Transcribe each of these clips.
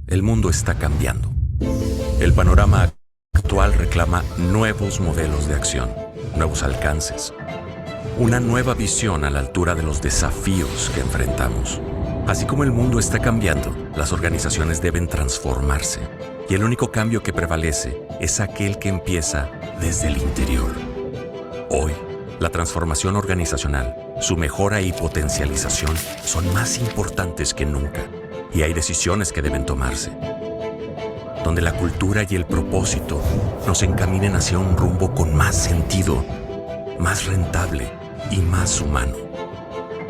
El mundo está cambiando. El panorama actual reclama nuevos modelos de acción, nuevos alcances, una nueva visión a la altura de los desafíos que enfrentamos. Así como el mundo está cambiando, las organizaciones deben transformarse. Y el único cambio que prevalece es aquel que empieza desde el interior. Hoy, la transformación organizacional, su mejora y potencialización son más importantes que nunca. Y hay decisiones que deben tomarse, donde la cultura y el propósito nos encaminen hacia un rumbo con más sentido, más rentable y más humano.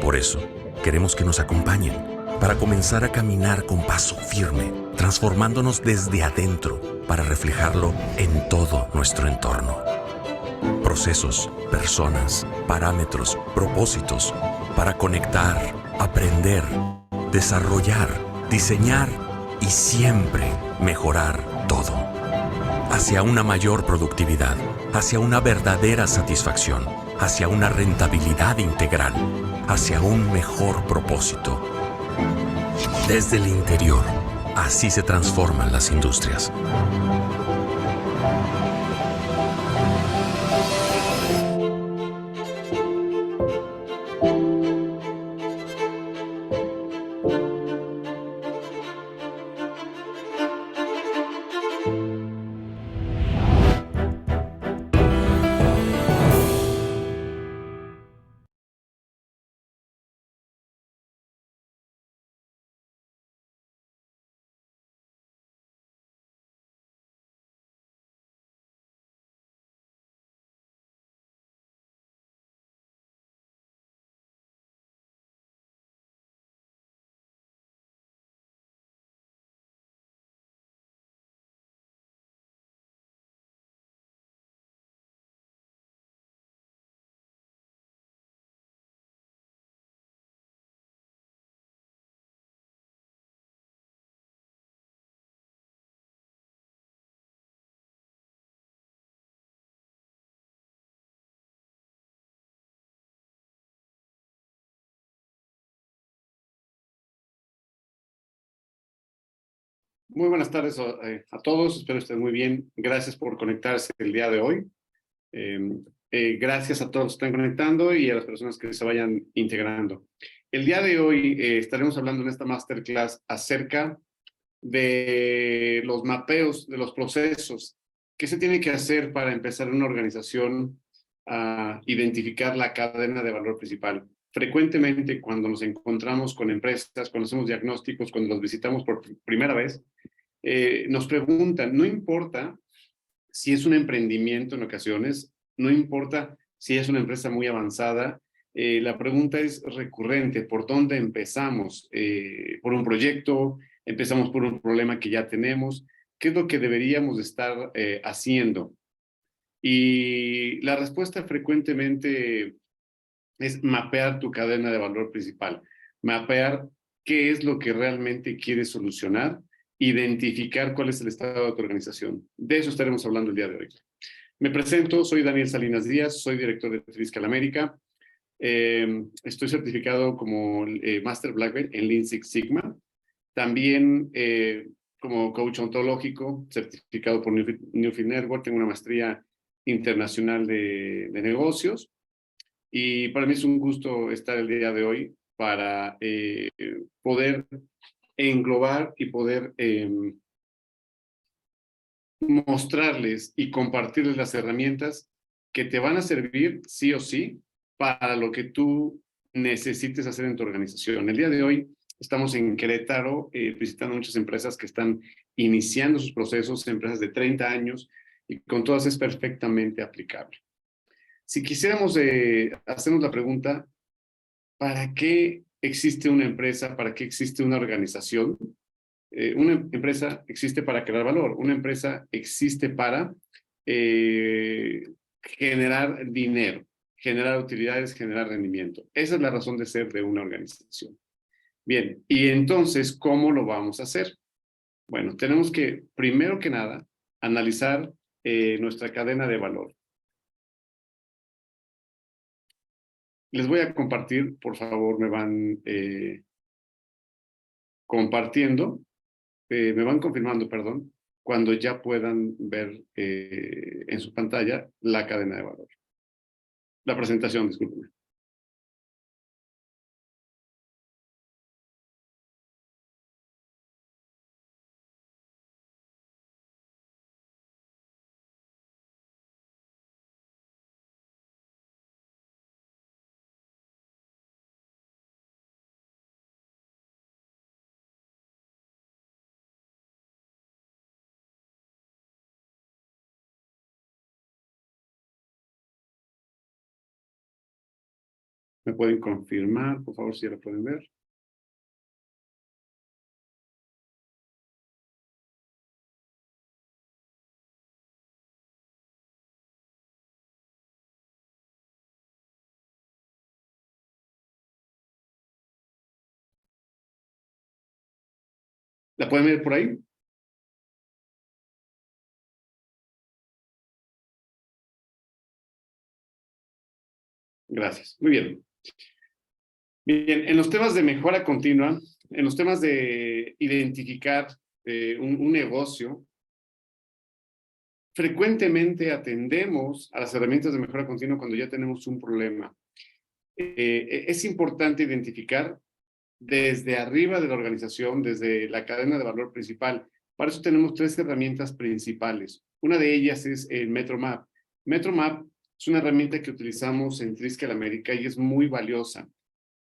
Por eso, queremos que nos acompañen para comenzar a caminar con paso firme, transformándonos desde adentro para reflejarlo en todo nuestro entorno. Procesos, personas, parámetros, propósitos, para conectar, aprender, desarrollar, diseñar y siempre mejorar todo. Hacia una mayor productividad, hacia una verdadera satisfacción, hacia una rentabilidad integral, hacia un mejor propósito. Desde el interior, así se transforman las industrias. Muy buenas tardes a todos, espero estén muy bien. Gracias por conectarse el día de hoy. Eh, Gracias a todos los que están conectando y a las personas que se vayan integrando. El día de hoy estaremos hablando en esta masterclass acerca de los mapeos, de los procesos. ¿Qué se tiene que hacer para empezar una organización a identificar la cadena de valor principal? Frecuentemente cuando nos encontramos con empresas, cuando hacemos diagnósticos, cuando los visitamos por primera vez, nos preguntan, no importa si es un emprendimiento en ocasiones, no importa si es una empresa muy avanzada, la pregunta es recurrente, ¿por dónde empezamos? ¿Por un proyecto? ¿Empezamos por un problema que ya tenemos? ¿Qué es lo que deberíamos estar haciendo? Y la respuesta frecuentemente es mapear tu cadena de valor principal, mapear qué es lo que realmente quieres solucionar, identificar cuál es el estado de tu organización. De eso estaremos hablando el día de hoy. Me presento, soy Daniel Salinas Díaz, soy director de Fiscal América. Estoy certificado como Master Black Belt en Lean Six Sigma. También como coach ontológico, certificado por Newfield Network. Tengo una maestría internacional de negocios. Y para mí es un gusto estar el día de hoy para poder englobar y poder mostrarles y compartirles las herramientas que te van a servir sí o sí para lo que tú necesites hacer en tu organización. El día de hoy estamos en Querétaro visitando muchas empresas que están iniciando sus procesos, empresas de 30 años, y con todas es perfectamente aplicable. Si quisiéramos hacernos la pregunta, ¿para qué existe una empresa? ¿Para qué existe una organización? Una empresa existe para crear valor. Una empresa existe para generar dinero, generar utilidades, generar rendimiento. Esa es la razón de ser de una organización. Bien, y entonces, ¿cómo lo vamos a hacer? Bueno, tenemos que, primero que nada, analizar nuestra cadena de valor. Les voy a compartir, por favor, me van compartiendo. me van confirmando, perdón, cuando ya puedan ver en su pantalla la cadena de valor. La presentación, discúlpenme. ¿Me pueden confirmar, por favor, si ya la pueden ver? ¿La pueden ver por ahí? Gracias. Muy bien. Bien, en los temas de mejora continua, en los temas de identificar un negocio, frecuentemente atendemos a las herramientas de mejora continua cuando ya tenemos un problema. Es importante identificar desde arriba de la organización, desde la cadena de valor principal. Para eso tenemos 3 herramientas principales. Una de ellas es el MetroMap. MetroMap es una herramienta que utilizamos en Triskel América y es muy valiosa.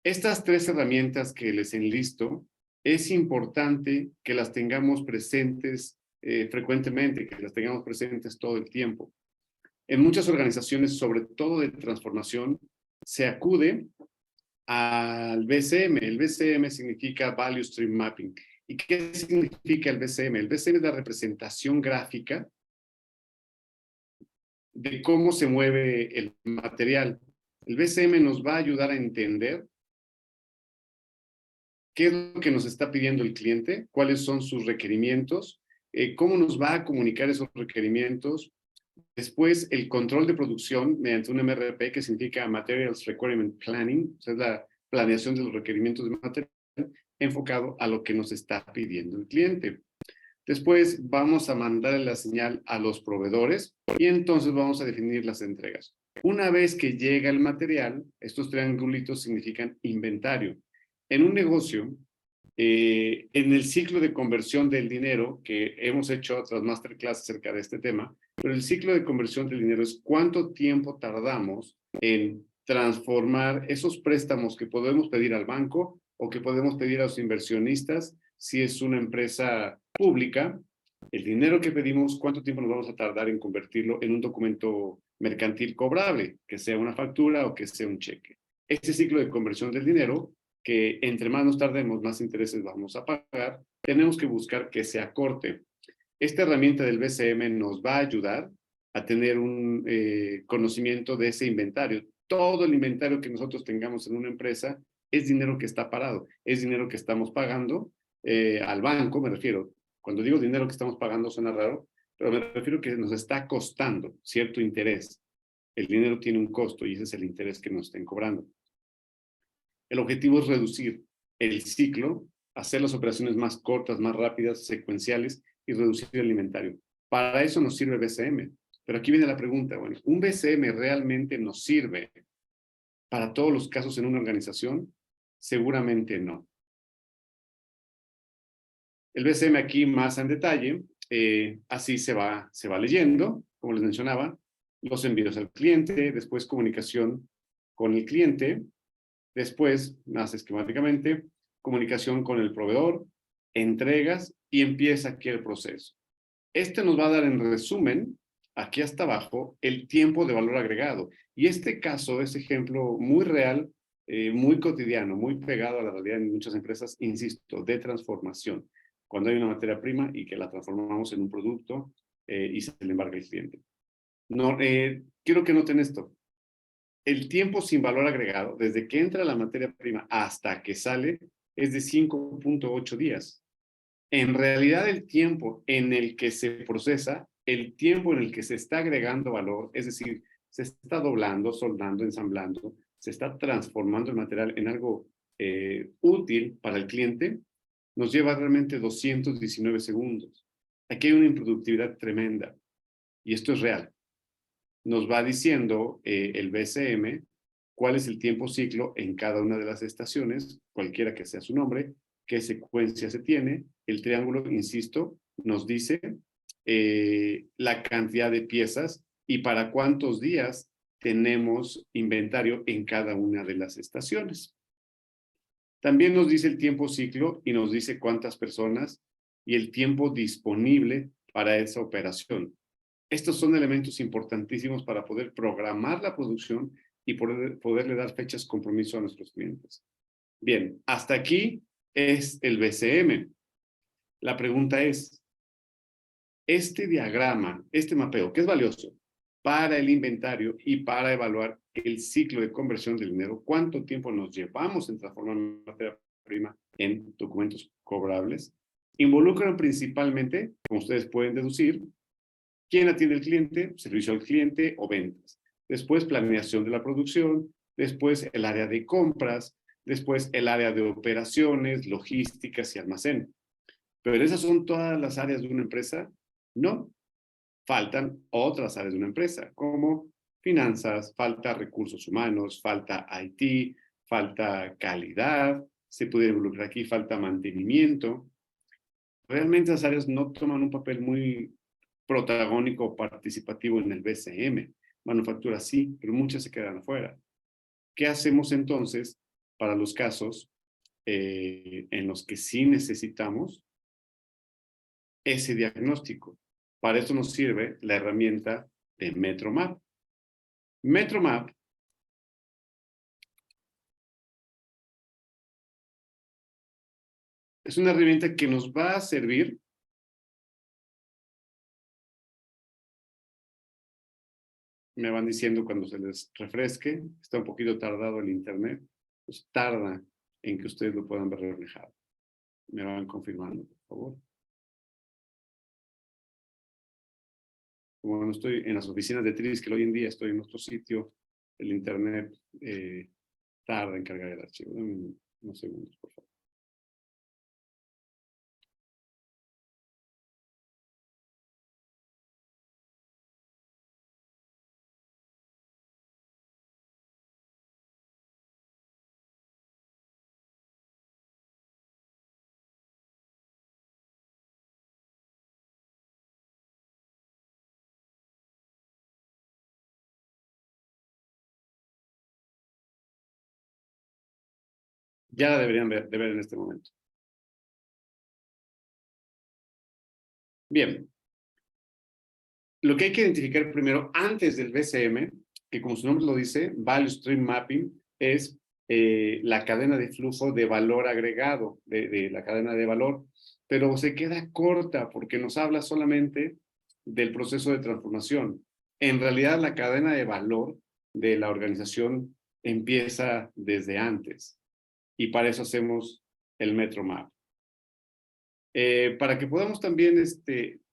Estas 3 herramientas que les enlisto, es importante que las tengamos presentes frecuentemente, que las tengamos presentes todo el tiempo. En muchas organizaciones, sobre todo de transformación, se acude al BCM. El BCM significa Value Stream Mapping. ¿Y qué significa el BCM? El BCM es la representación gráfica de cómo se mueve el material. El BCM nos va a ayudar a entender qué es lo que nos está pidiendo el cliente, cuáles son sus requerimientos, cómo nos va a comunicar esos requerimientos. Después, el control de producción mediante un MRP, que significa Materials Requirement Planning, o sea, es la planeación de los requerimientos de material enfocado a lo que nos está pidiendo el cliente. Después vamos a mandarle la señal a los proveedores y entonces vamos a definir las entregas. Una vez que llega el material, estos triangulitos significan inventario. En un negocio, en el ciclo de conversión del dinero, que hemos hecho otras masterclass acerca de este tema, pero el ciclo de conversión del dinero es cuánto tiempo tardamos en transformar esos préstamos que podemos pedir al banco o que podemos pedir a los inversionistas si es una empresa pública. El dinero que pedimos, cuánto tiempo nos vamos a tardar en convertirlo en un documento mercantil cobrable, que sea una factura o que sea un cheque. Este ciclo de conversión del dinero, que entre más nos tardemos, más intereses vamos a pagar, tenemos que buscar que se acorte. Esta herramienta del BCM nos va a ayudar a tener un conocimiento de ese inventario. Todo el inventario que nosotros tengamos en una empresa es dinero que está parado, es dinero que estamos pagando al banco, me refiero. Cuando digo dinero que estamos pagando suena raro, pero me refiero que nos está costando cierto interés. El dinero tiene un costo y ese es el interés que nos estén cobrando. El objetivo es reducir el ciclo, hacer las operaciones más cortas, más rápidas, secuenciales y reducir el inventario. Para eso nos sirve BCM. Pero aquí viene la pregunta, bueno, ¿un BCM realmente nos sirve para todos los casos en una organización? Seguramente no. El BCM aquí más en detalle, así se va leyendo, como les mencionaba, los envíos al cliente, después comunicación con el cliente, después, más esquemáticamente, comunicación con el proveedor, entregas y empieza aquí el proceso. Este nos va a dar en resumen, aquí hasta abajo, el tiempo de valor agregado. Y este caso es ejemplo muy real, muy cotidiano, muy pegado a la realidad en muchas empresas, insisto, de transformación. Cuando hay una materia prima y que la transformamos en un producto y se le embarga el cliente. No, quiero que noten esto. El tiempo sin valor agregado, desde que entra la materia prima hasta que sale, es de 5.8 días. En realidad, el tiempo en el que se procesa, el tiempo en el que se está agregando valor, es decir, se está doblando, soldando, ensamblando, se está transformando el material en algo útil para el cliente, nos lleva realmente 219 segundos. Aquí hay una improductividad tremenda, y esto es real. Nos va diciendo el BCM cuál es el tiempo ciclo en cada una de las estaciones, cualquiera que sea su nombre, qué secuencia se tiene. El triángulo, insisto, nos dice la cantidad de piezas y para cuántos días tenemos inventario en cada una de las estaciones. También nos dice el tiempo ciclo y nos dice cuántas personas y el tiempo disponible para esa operación. Estos son elementos importantísimos para poder programar la producción y poderle dar fechas compromiso a nuestros clientes. Bien, hasta aquí es el BCM. La pregunta es, este diagrama, este mapeo, que es valioso para el inventario y para evaluar el ciclo de conversión del dinero, cuánto tiempo nos llevamos en transformar materia prima en documentos cobrables, involucran principalmente, como ustedes pueden deducir, quién atiende al cliente, servicio al cliente o ventas. Después, planeación de la producción, después el área de compras, después el área de operaciones, logísticas y almacén. Pero esas son todas las áreas de una empresa. No, faltan otras áreas de una empresa, como finanzas, falta recursos humanos, falta IT, falta calidad, se puede involucrar aquí, falta mantenimiento. Realmente las áreas no toman un papel muy protagónico o participativo en el BCM. Manufactura sí, pero muchas se quedan afuera. ¿Qué hacemos entonces para los casos en los que sí necesitamos ese diagnóstico? Para eso nos sirve la herramienta de MetroMap. MetroMap es una herramienta que nos va a servir me van diciendo cuando se les refresque, está un poquito tardado el internet, pues tarda en que ustedes lo puedan ver reflejado. Me van confirmando, por favor. Como no estoy en las oficinas de Triskel hoy en día, estoy en otro sitio, el internet tarda en cargar el archivo. Dame unos segundos, por favor. Ya la deberían de ver en este momento. Bien. Lo que hay que identificar primero antes del BCM, que como su nombre lo dice, Value Stream Mapping, es la cadena de flujo de valor agregado, de la cadena de valor, pero se queda corta porque nos habla solamente del proceso de transformación. En realidad, la cadena de valor de la organización empieza desde antes y para eso hacemos el MetroMap. Para que podamos también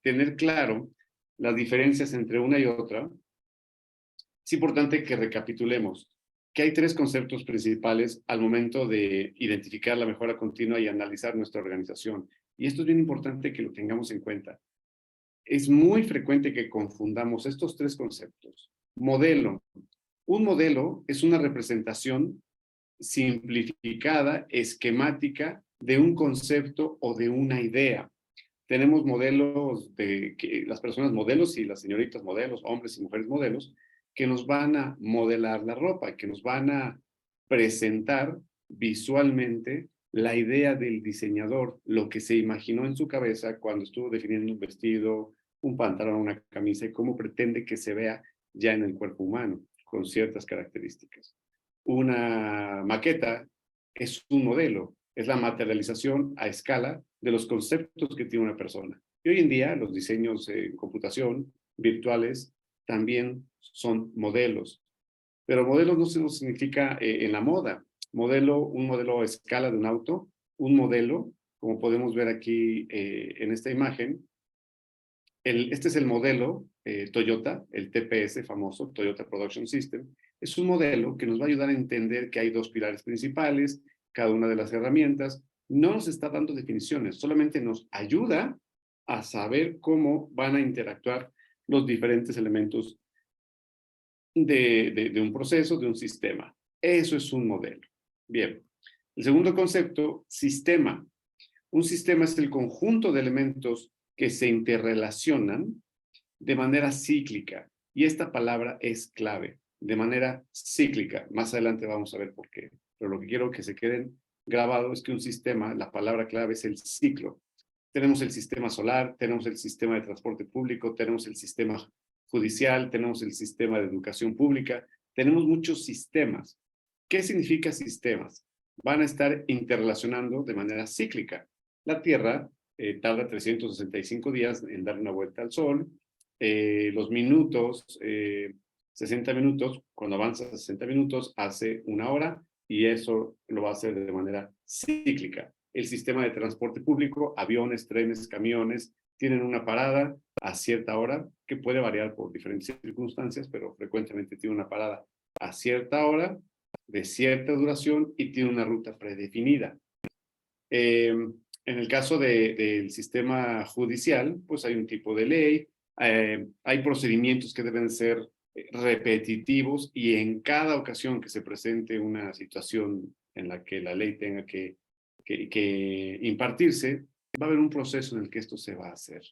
tener claro las diferencias entre una y otra, es importante que recapitulemos que hay tres conceptos principales al momento de identificar la mejora continua y analizar nuestra organización. Y esto es bien importante que lo tengamos en cuenta. Es muy frecuente que confundamos estos tres conceptos. Modelo. Un modelo es una representación simplificada, esquemática, de un concepto o de una idea. Tenemos modelos de que las personas modelos y las señoritas modelos, hombres y mujeres modelos, que nos van a modelar la ropa, que nos van a presentar visualmente la idea del diseñador, lo que se imaginó en su cabeza cuando estuvo definiendo un vestido, un pantalón, una camisa y cómo pretende que se vea ya en el cuerpo humano, con ciertas características. Una maqueta es un modelo, es la materialización a escala de los conceptos que tiene una persona. Y hoy en día los diseños en computación virtuales también son modelos. Pero modelos no significa en la moda. Un modelo a escala de un auto, un modelo, como podemos ver aquí en esta imagen. Este es el modelo Toyota, el TPS famoso, Toyota Production System. Es un modelo que nos va a ayudar a entender que hay dos pilares principales, cada una de las herramientas, no nos está dando definiciones, solamente nos ayuda a saber cómo van a interactuar los diferentes elementos de un proceso, de un sistema. Eso es un modelo. Bien. El segundo concepto, sistema. Un sistema es el conjunto de elementos que se interrelacionan de manera cíclica. Y esta palabra es clave, de manera cíclica. Más adelante vamos a ver por qué. Pero lo que quiero que se queden grabados es que un sistema, la palabra clave es el ciclo. Tenemos el sistema solar, tenemos el sistema de transporte público, tenemos el sistema judicial, tenemos el sistema de educación pública, tenemos muchos sistemas. ¿Qué significa sistemas? Van a estar interrelacionando de manera cíclica. La Tierra tarda 365 días en dar una vuelta al Sol. Los minutos, 60 minutos, cuando avanza 60 minutos, hace una hora, y eso lo va a hacer de manera cíclica. El sistema de transporte público, aviones, trenes, camiones, tienen una parada a cierta hora, que puede variar por diferentes circunstancias, pero frecuentemente tiene una parada a cierta hora, de cierta duración, y tiene una ruta predefinida. En el caso del sistema judicial, pues hay un tipo de ley, hay procedimientos que deben ser repetitivos, y en cada ocasión que se presente una situación en la que la ley tenga que impartirse, va a haber un proceso en el que esto se va a hacer.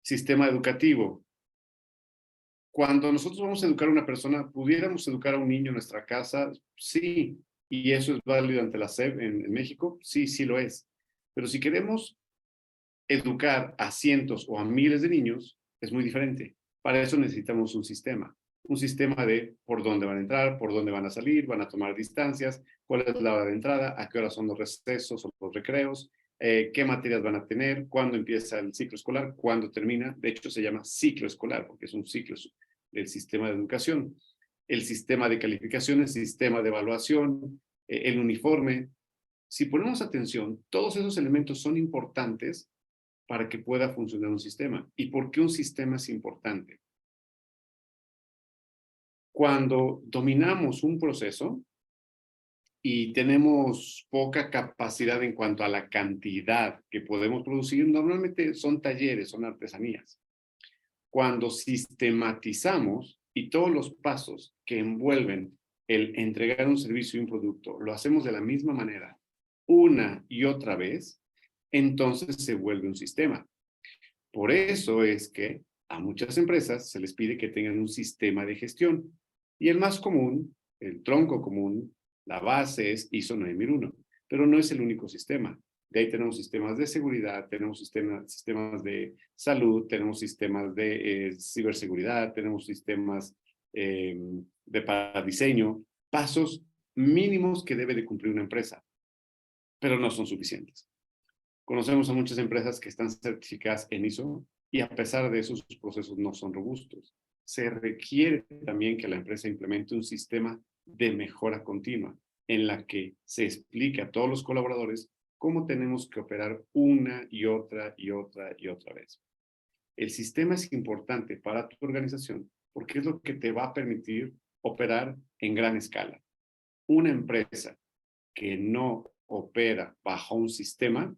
Sistema educativo. Cuando nosotros vamos a educar a una persona, ¿pudiéramos educar a un niño en nuestra casa? Sí. ¿Y eso es válido ante la SEP en México? Sí, sí lo es. Pero si queremos educar a cientos o a miles de niños, es muy diferente. Para eso necesitamos un sistema. Un sistema de por dónde van a entrar, por dónde van a salir, van a tomar distancias, cuál es la hora de entrada, a qué hora son los recesos o los recreos, qué materias van a tener, cuándo empieza el ciclo escolar, cuándo termina. De hecho, se llama ciclo escolar porque es un ciclo del sistema de educación. El sistema de calificaciones, el sistema de evaluación, el uniforme. Si ponemos atención, todos esos elementos son importantes para que pueda funcionar un sistema. ¿Y por qué un sistema es importante? Cuando dominamos un proceso y tenemos poca capacidad en cuanto a la cantidad que podemos producir, normalmente son talleres, son artesanías. Cuando sistematizamos y todos los pasos que envuelven el entregar un servicio y un producto, lo hacemos de la misma manera, una y otra vez, entonces se vuelve un sistema. Por eso es que a muchas empresas se les pide que tengan un sistema de gestión. Y el más común, el tronco común, la base es ISO 9001, pero no es el único sistema. De ahí tenemos sistemas de seguridad, tenemos sistemas de salud, tenemos sistemas de ciberseguridad, tenemos sistemas para diseño, pasos mínimos que debe de cumplir una empresa, pero no son suficientes. Conocemos a muchas empresas que están certificadas en ISO y a pesar de eso sus procesos no son robustos. Se requiere también que la empresa implemente un sistema de mejora continua en la que se explique a todos los colaboradores cómo tenemos que operar una y otra y otra y otra vez. El sistema es importante para tu organización porque es lo que te va a permitir operar en gran escala. Una empresa que no opera bajo un sistema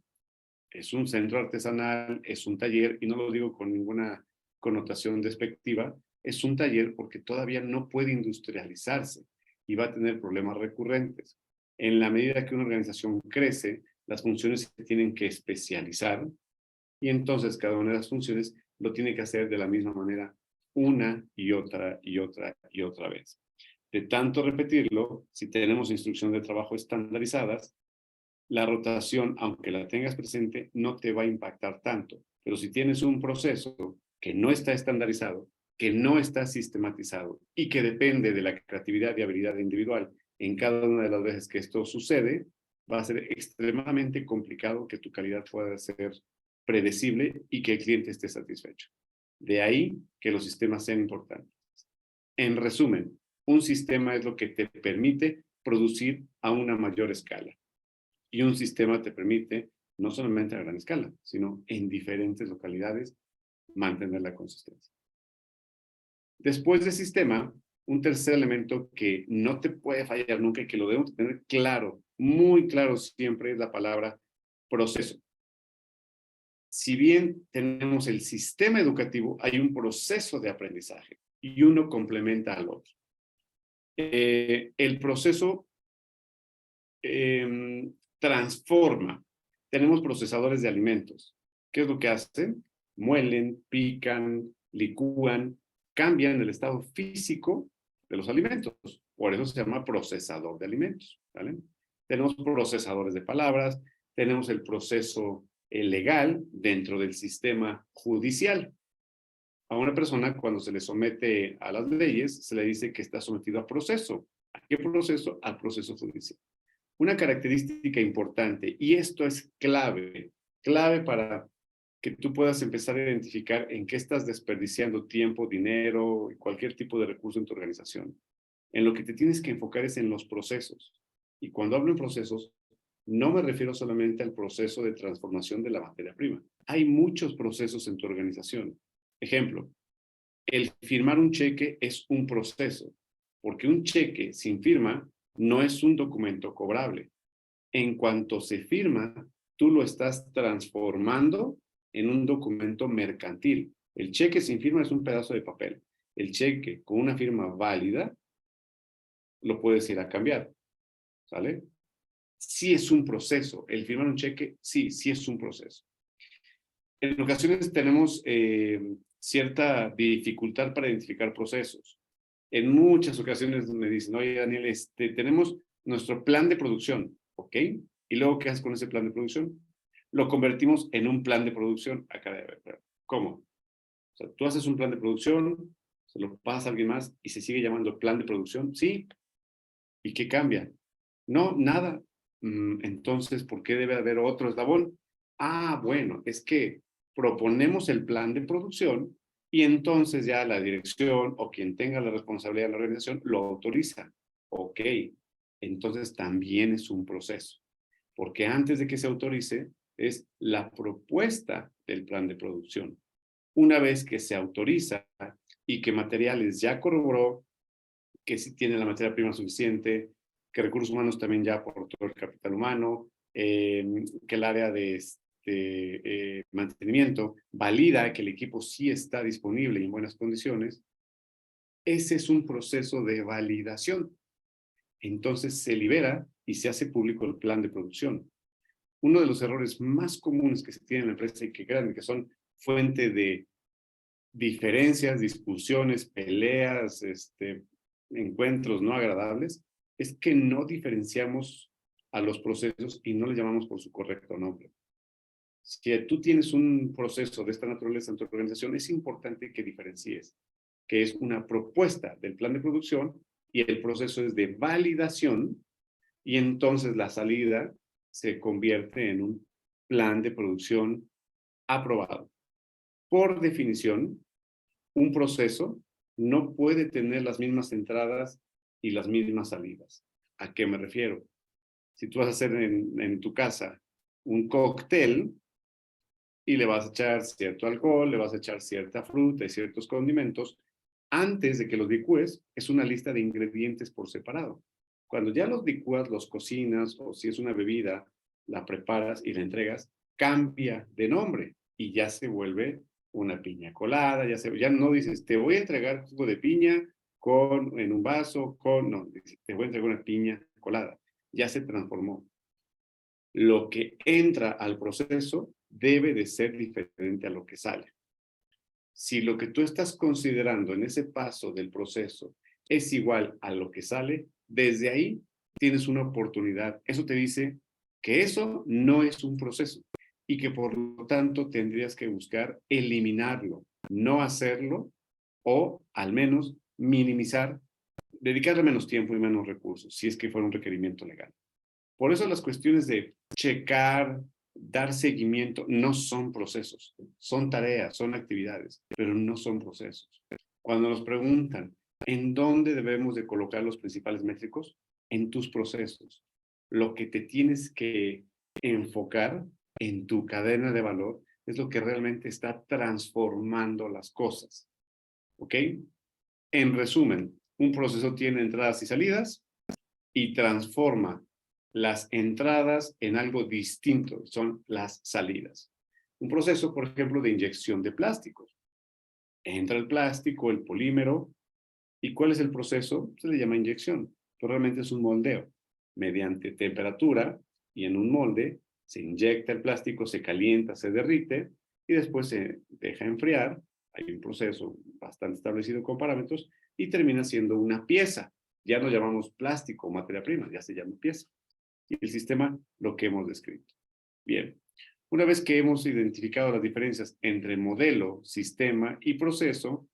es un centro artesanal, es un taller, y no lo digo con ninguna connotación despectiva, es un taller porque todavía no puede industrializarse y va a tener problemas recurrentes. En la medida que una organización crece, las funciones se tienen que especializar y entonces cada una de las funciones lo tiene que hacer de la misma manera una y otra y otra y otra vez. De tanto repetirlo, si tenemos instrucciones de trabajo estandarizadas, la rotación, aunque la tengas presente, no te va a impactar tanto. Pero si tienes un proceso que no está estandarizado, que no está sistematizado y que depende de la creatividad y habilidad individual en cada una de las veces que esto sucede, va a ser extremadamente complicado que tu calidad pueda ser predecible y que el cliente esté satisfecho. De ahí que los sistemas sean importantes. En resumen, un sistema es lo que te permite producir a una mayor escala. Y un sistema te permite, no solamente a gran escala, sino en diferentes localidades, mantener la consistencia. Después del sistema, un tercer elemento que no te puede fallar nunca y que lo debemos tener claro, muy claro siempre, es la palabra proceso. Si bien tenemos el sistema educativo, hay un proceso de aprendizaje y uno complementa al otro. El proceso transforma. Tenemos procesadores de alimentos. ¿Qué es lo que hacen? Muelen, pican, licúan, cambian el estado físico de los alimentos. Por eso se llama procesador de alimentos. ¿Vale? Tenemos procesadores de palabras, tenemos el proceso legal dentro del sistema judicial. A una persona, cuando se le somete a las leyes, se le dice que está sometido a proceso. ¿A qué proceso? Al proceso judicial. Una característica importante, y esto es clave para que tú puedas empezar a identificar en qué estás desperdiciando tiempo, dinero y cualquier tipo de recurso en tu organización. En lo que te tienes que enfocar es en los procesos. Y cuando hablo en procesos, no me refiero solamente al proceso de transformación de la materia prima. Hay muchos procesos en tu organización. Ejemplo, el firmar un cheque es un proceso, porque un cheque sin firma no es un documento cobrable. En cuanto se firma, tú lo estás transformando en un documento mercantil. El cheque sin firma es un pedazo de papel. El cheque con una firma válida lo puedes ir a cambiar, ¿sale? Sí es un proceso. El firmar un cheque, sí es un proceso. En ocasiones tenemos cierta dificultad para identificar procesos. En muchas ocasiones me dicen, oye, Daniel, tenemos nuestro plan de producción, ¿ok? ¿Y luego qué haces con ese plan de producción? Lo convertimos en un plan de producción. Acá, ¿cómo? O sea, tú haces un plan de producción, se lo pasas a alguien más y se sigue llamando plan de producción. Sí. ¿Y qué cambia? No, nada. Entonces, ¿por qué debe haber otro eslabón? Ah, bueno, es que proponemos el plan de producción y entonces ya la dirección o quien tenga la responsabilidad de la organización lo autoriza. Ok, entonces también es un proceso, porque antes de que se autorice es la propuesta del plan de producción. Una vez que se autoriza y que materiales ya corroboró, que sí tiene la materia prima suficiente, que recursos humanos también ya aportó el capital humano, que el área de mantenimiento valida que el equipo sí está disponible y en buenas condiciones, ese es un proceso de validación. Entonces se libera y se hace público el plan de producción. Uno de los errores más comunes que se tiene en la empresa y que crean que son fuente de diferencias, discusiones, peleas, encuentros no agradables, es que no diferenciamos a los procesos y no les llamamos por su correcto nombre. Si tú tienes un proceso de esta naturaleza en tu organización, es importante que diferencies, que es una propuesta del plan de producción y el proceso es de validación y entonces la salida se convierte en un plan de producción aprobado. Por definición, un proceso no puede tener las mismas entradas y las mismas salidas. ¿A qué me refiero? Si tú vas a hacer en tu casa un cóctel y le vas a echar cierto alcohol, le vas a echar cierta fruta y ciertos condimentos, antes de que los licúes, es una lista de ingredientes por separado. Cuando ya los licúas, los cocinas, o si es una bebida, la preparas y la entregas, cambia de nombre y ya se vuelve una piña colada, ya no dices, te voy a entregar jugo de piña en un vaso, no, te voy a entregar una piña colada. Ya se transformó. Lo que entra al proceso debe de ser diferente a lo que sale. Si lo que tú estás considerando en ese paso del proceso es igual a lo que sale, desde ahí tienes una oportunidad. Eso te dice que eso no es un proceso y que por lo tanto tendrías que buscar eliminarlo, no hacerlo o al menos minimizar, dedicarle menos tiempo y menos recursos, si es que fuera un requerimiento legal. Por eso las cuestiones de checar, dar seguimiento, no son procesos, son tareas, son actividades, pero no son procesos. Cuando nos preguntan, ¿en dónde debemos de colocar los principales métricos? En tus procesos. Lo que te tienes que enfocar en tu cadena de valor es lo que realmente está transformando las cosas. ¿Ok? En resumen, Un proceso tiene entradas y salidas y transforma las entradas en algo distinto, son las salidas. Un proceso, por ejemplo, de inyección de plásticos. Entra el plástico, el polímero, ¿y cuál es el proceso? Se le llama inyección, pero realmente es un moldeo. Mediante temperatura y en un molde se inyecta el plástico, se calienta, se derrite y después se deja enfriar. Hay un proceso bastante establecido con parámetros y termina siendo una pieza. Ya no llamamos plástico o materia prima, ya se llama pieza. Y el sistema lo que hemos descrito. Bien, una vez que hemos identificado las diferencias entre modelo, sistema y proceso,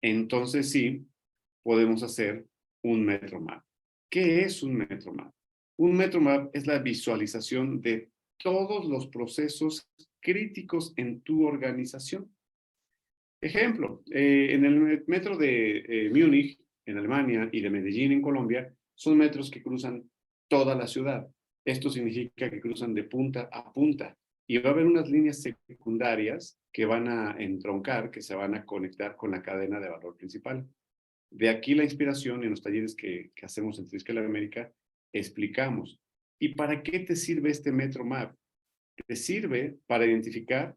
entonces sí podemos hacer un MetroMap. ¿Qué es un MetroMap? Un MetroMap es la visualización de todos los procesos críticos en tu organización. Ejemplo, en el metro de Múnich, en Alemania, y de Medellín, en Colombia, son metros que cruzan toda la ciudad. Esto significa que cruzan de punta a punta. Y va a haber unas líneas secundarias que van a entroncar, que se van a conectar con la cadena de valor principal. De aquí la inspiración en los talleres que hacemos en Triskel América, explicamos. ¿Y para qué te sirve este MetroMap? Te sirve para identificar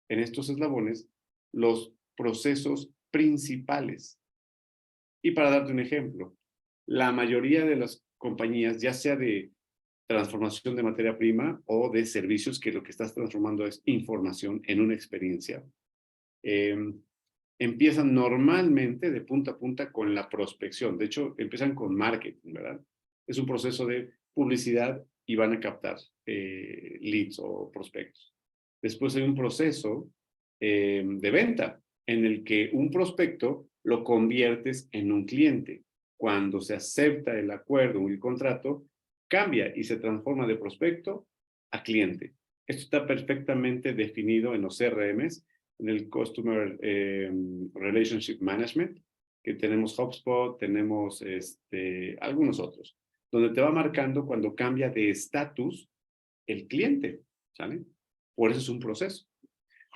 en estos eslabones los procesos principales. Y para darte un ejemplo, la mayoría de las compañías, ya sea de transformación de materia prima o de servicios, que lo que estás transformando es información en una experiencia, empiezan normalmente de punta a punta con la prospección. De hecho, empiezan con marketing, ¿verdad? Es un proceso de publicidad y van a captar leads o prospectos. Después hay un proceso de venta en el que un prospecto lo conviertes en un cliente. Cuando se acepta el acuerdo o el contrato, cambia y se transforma de prospecto a cliente. Esto está perfectamente definido en los CRMs, en el Customer Relationship Management, que tenemos HubSpot, tenemos algunos otros, donde te va marcando cuando cambia de estatus el cliente, ¿sale? Por eso es un proceso.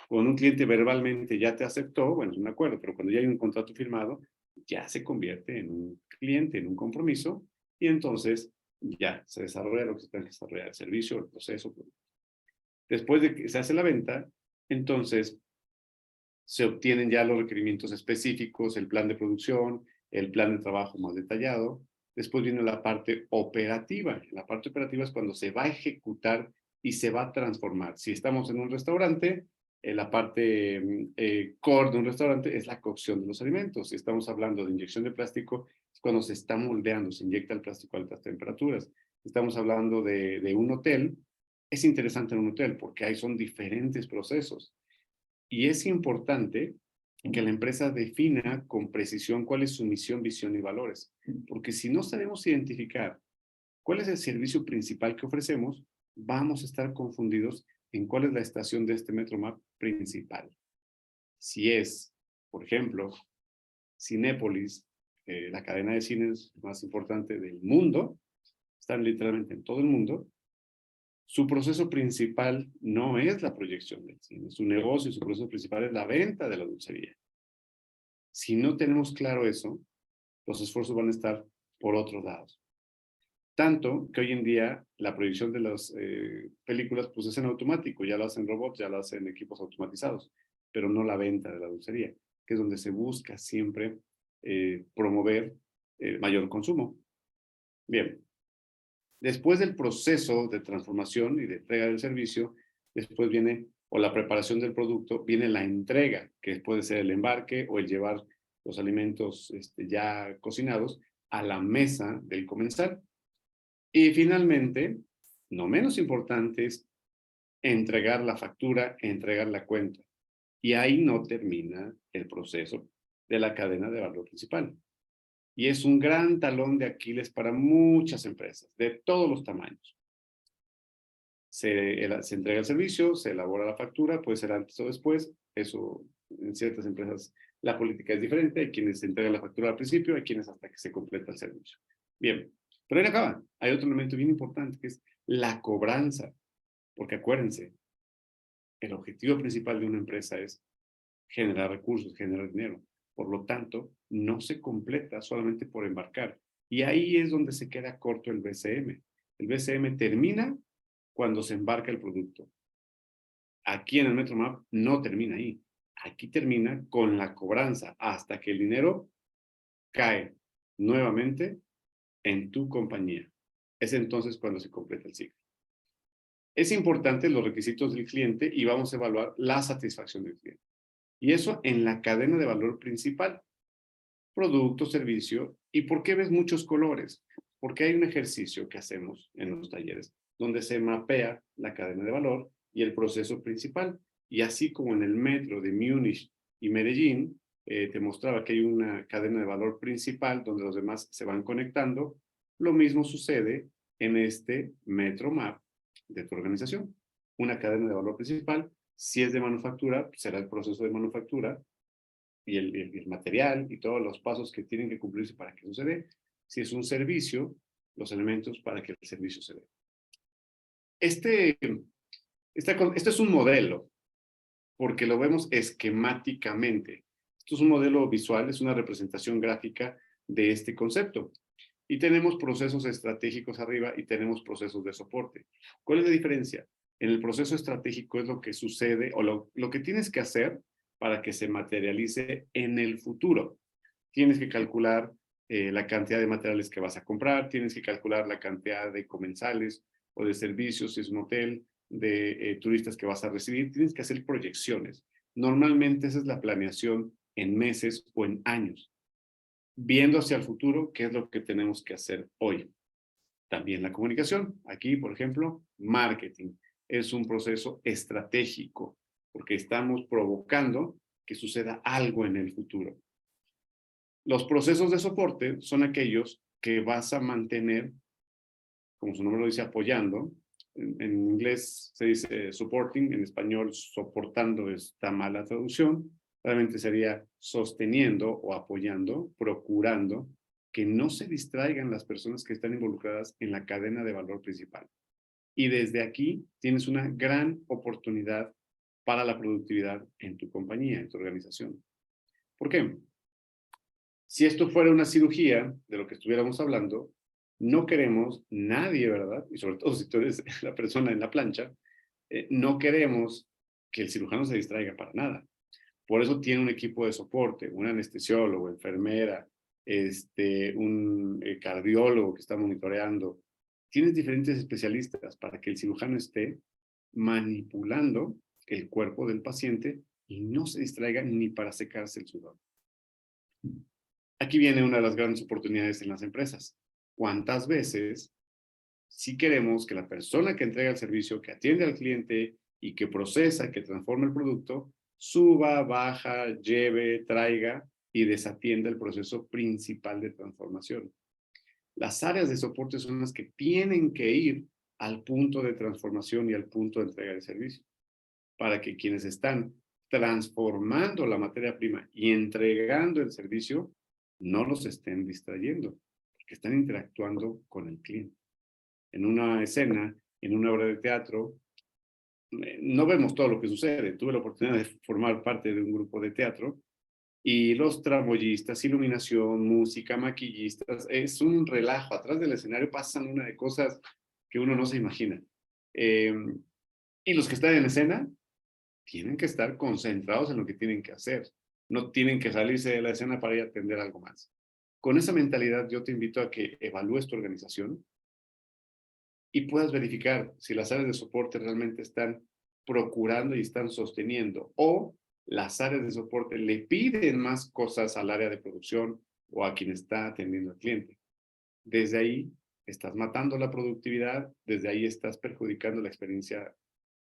Cuando un cliente verbalmente ya te aceptó, bueno, es un acuerdo, pero cuando ya hay un contrato firmado, ya se convierte en un cliente, en un compromiso, y entonces ya se desarrolla lo que se tiene que desarrollar, el servicio, el proceso. Después de que se hace la venta, entonces se obtienen ya los requerimientos específicos, el plan de producción, el plan de trabajo más detallado. Después viene la parte operativa. La parte operativa es cuando se va a ejecutar y se va a transformar. Si estamos en un restaurante, la parte core de un restaurante es la cocción de los alimentos. Si estamos hablando de inyección de plástico, es cuando se está moldeando, se inyecta el plástico a altas temperaturas. Si estamos hablando de un hotel, es interesante en un hotel porque ahí son diferentes procesos. Y es importante que la empresa defina con precisión cuál es su misión, visión y valores. Porque si no sabemos identificar cuál es el servicio principal que ofrecemos, vamos a estar confundidos en cuál es la estación de este MetroMap principal. Si es, por ejemplo, Cinépolis, la cadena de cines más importante del mundo, están literalmente en todo el mundo, su proceso principal no es la proyección del cine, su negocio, su proceso principal es la venta de la dulcería. Si no tenemos claro eso, los esfuerzos van a estar por otros lados. Tanto que hoy en día la proyección de las películas pues es en automático, ya lo hacen robots, ya lo hacen equipos automatizados, pero no la venta de la dulcería, que es donde se busca siempre promover mayor consumo. Bien, después del proceso de transformación y de entrega del servicio, después viene, o la preparación del producto, viene la entrega, que puede ser el embarque o el llevar los alimentos ya cocinados a la mesa del comensal. Y finalmente, no menos importante, es entregar la factura, entregar la cuenta. Y ahí no termina el proceso de la cadena de valor principal. Y es un gran talón de Aquiles para muchas empresas, de todos los tamaños. Se entrega el servicio, se elabora la factura, puede ser antes o después. Eso, en ciertas empresas, la política es diferente. Hay quienes entregan la factura al principio, hay quienes hasta que se completa el servicio. Bien, pero ahí no acaba. Hay otro elemento bien importante, que es la cobranza. Porque acuérdense, el objetivo principal de una empresa es generar recursos, generar dinero. Por lo tanto, no se completa solamente por embarcar. Y ahí es donde se queda corto el BCM. El BCM termina cuando se embarca el producto. Aquí en el MetroMap no termina ahí. Aquí termina con la cobranza hasta que el dinero cae nuevamente en tu compañía. Es entonces cuando se completa el ciclo. Es importante los requisitos del cliente y vamos a evaluar la satisfacción del cliente. Y eso en la cadena de valor principal. Producto, servicio. ¿Y por qué ves muchos colores? Porque hay un ejercicio que hacemos en los talleres donde se mapea la cadena de valor y el proceso principal. Y así como en el metro de Múnich y Medellín, te mostraba que hay una cadena de valor principal donde los demás se van conectando, lo mismo sucede en este Metro Map de tu organización. Una cadena de valor principal, si es de manufactura, será el proceso de manufactura, y el material y todos los pasos que tienen que cumplirse para que eso se dé. Si es un servicio, los elementos para que el servicio se dé. Este es un modelo, porque lo vemos esquemáticamente. Esto es un modelo visual, es una representación gráfica de este concepto. Y tenemos procesos estratégicos arriba y tenemos procesos de soporte. ¿Cuál es la diferencia? En el proceso estratégico es lo que sucede o lo que tienes que hacer para que se materialice en el futuro. Tienes que calcular la cantidad de materiales que vas a comprar, tienes que calcular la cantidad de comensales o de servicios, si es un hotel, de turistas que vas a recibir, tienes que hacer proyecciones. Normalmente esa es la planeación en meses o en años. Viendo hacia el futuro, ¿qué es lo que tenemos que hacer hoy? También la comunicación. Aquí, por ejemplo, marketing. Es un proceso estratégico, porque estamos provocando que suceda algo en el futuro. Los procesos de soporte son aquellos que vas a mantener, como su nombre lo dice, apoyando. En inglés se dice supporting, en español soportando está mala traducción. Realmente sería sosteniendo o apoyando, procurando que no se distraigan las personas que están involucradas en la cadena de valor principal. Y desde aquí tienes una gran oportunidad para la productividad en tu compañía, en tu organización. ¿Por qué? Si esto fuera una cirugía de lo que estuviéramos hablando, no queremos nadie, ¿verdad? Y sobre todo si tú eres la persona en la plancha, no queremos que el cirujano se distraiga para nada. Por eso tiene un equipo de soporte, un anestesiólogo, enfermera, un cardiólogo que está monitoreando. Tienes diferentes especialistas para que el cirujano esté manipulando el cuerpo del paciente y no se distraiga ni para secarse el sudor. Aquí viene una de las grandes oportunidades en las empresas. ¿Cuántas veces, si queremos que la persona que entrega el servicio, que atiende al cliente y que procesa, que transforma el producto, suba, baja, lleve, traiga y desatienda el proceso principal de transformación? Las áreas de soporte son las que tienen que ir al punto de transformación y al punto de entrega de servicio, para que quienes están transformando la materia prima y entregando el servicio no los estén distrayendo, porque están interactuando con el cliente. En una escena, en una obra de teatro, no vemos todo lo que sucede. Tuve la oportunidad de formar parte de un grupo de teatro y los tramoyistas, iluminación, música, maquillistas, es un relajo. Atrás del escenario pasan una de cosas que uno no se imagina. Y los que están en escena tienen que estar concentrados en lo que tienen que hacer. No tienen que salirse de la escena para ir a atender algo más. Con esa mentalidad yo te invito a que evalúes tu organización y puedas verificar si las áreas de soporte realmente están procurando y están sosteniendo, o las áreas de soporte le piden más cosas al área de producción o a quien está atendiendo al cliente. Desde ahí estás matando la productividad, desde ahí estás perjudicando la experiencia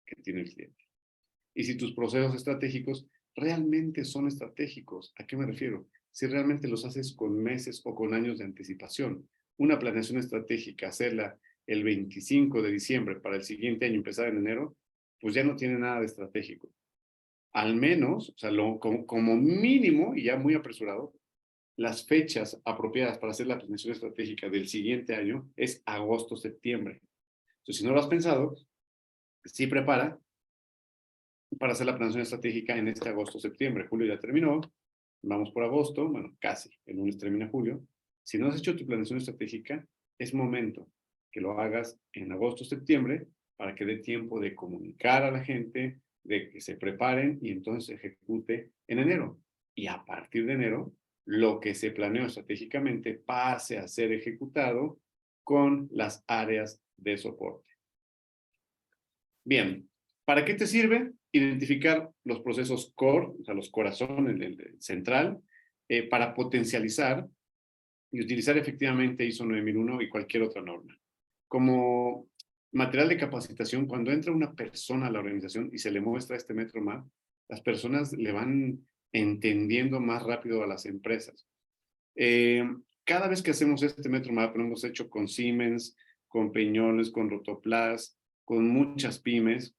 que tiene el cliente. Y si tus procesos estratégicos realmente son estratégicos, ¿a qué me refiero? Si realmente los haces con meses o con años de anticipación. Una planeación estratégica, hacerla el 25 de diciembre para el siguiente año, empezar en enero, pues ya no tiene nada de estratégico. Al menos, o sea, como mínimo, y ya muy apresurado, las fechas apropiadas para hacer la planeación estratégica del siguiente año es agosto-septiembre. Entonces, si no lo has pensado, sí prepara para hacer la planeación estratégica en este agosto-septiembre. Julio ya terminó, vamos por agosto, bueno, casi, el lunes termina julio. Si no has hecho tu planeación estratégica, es momento que lo hagas en agosto, septiembre, para que dé tiempo de comunicar a la gente, de que se preparen y entonces se ejecute en enero. Y a partir de enero, lo que se planeó estratégicamente pase a ser ejecutado con las áreas de soporte. Bien, ¿para qué te sirve? Identificar los procesos core, o sea, los corazones, el central, para potencializar y utilizar efectivamente ISO 9001 y cualquier otra norma. Como material de capacitación, cuando entra una persona a la organización y se le muestra este MetroMap, las personas le van entendiendo más rápido a las empresas. Cada vez que hacemos este MetroMap, lo hemos hecho con Siemens, con Peñoles, con Rotoplas, con muchas pymes,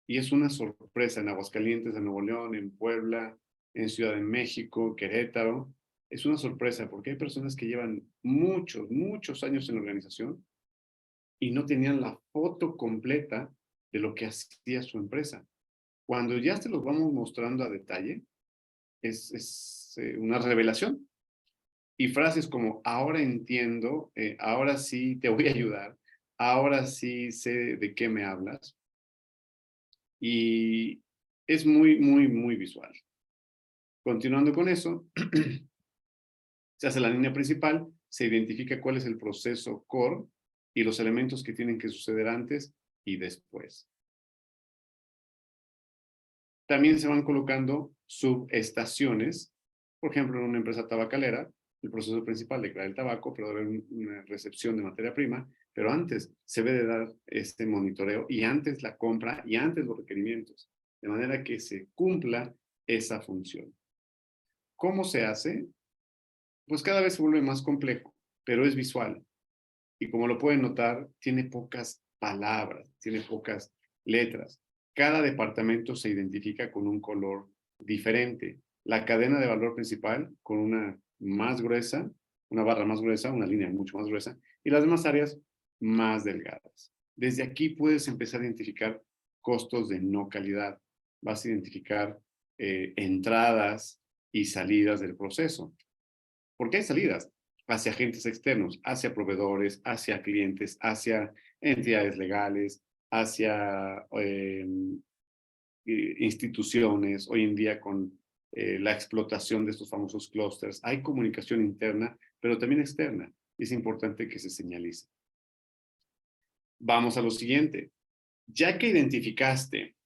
y es una sorpresa en Aguascalientes, en Nuevo León, en Puebla, en Ciudad de México, Querétaro. Es una sorpresa porque hay personas que llevan muchos, muchos años en la organización y no tenían la foto completa de lo que hacía su empresa. Cuando ya se los vamos mostrando a detalle, es una revelación. Y frases como, ahora entiendo, ahora sí te voy a ayudar, ahora sí sé de qué me hablas. Y es muy, muy, muy visual. Continuando con eso, se hace la línea principal, se identifica cuál es el proceso core y los elementos que tienen que suceder antes y después. También se van colocando subestaciones, por ejemplo, en una empresa tabacalera, el proceso principal de crear el tabaco, pero debe haber una recepción de materia prima, pero antes se debe de dar este monitoreo y antes la compra y antes los requerimientos, de manera que se cumpla esa función. ¿Cómo se hace? Pues cada vez se vuelve más complejo, pero es visual. Y como lo pueden notar, tiene pocas palabras, tiene pocas letras. Cada departamento se identifica con un color diferente. La cadena de valor principal con una más gruesa, una barra más gruesa, una línea mucho más gruesa, y las demás áreas más delgadas. Desde aquí puedes empezar a identificar costos de no calidad. Vas a identificar entradas y salidas del proceso. ¿Por qué hay salidas? Hacia agentes externos, hacia proveedores, hacia clientes, hacia entidades legales, hacia instituciones, hoy en día con la explotación de estos famosos clústeres. Hay comunicación interna, pero también externa. Es importante que se señalice. Vamos a lo siguiente. Ya que identificaste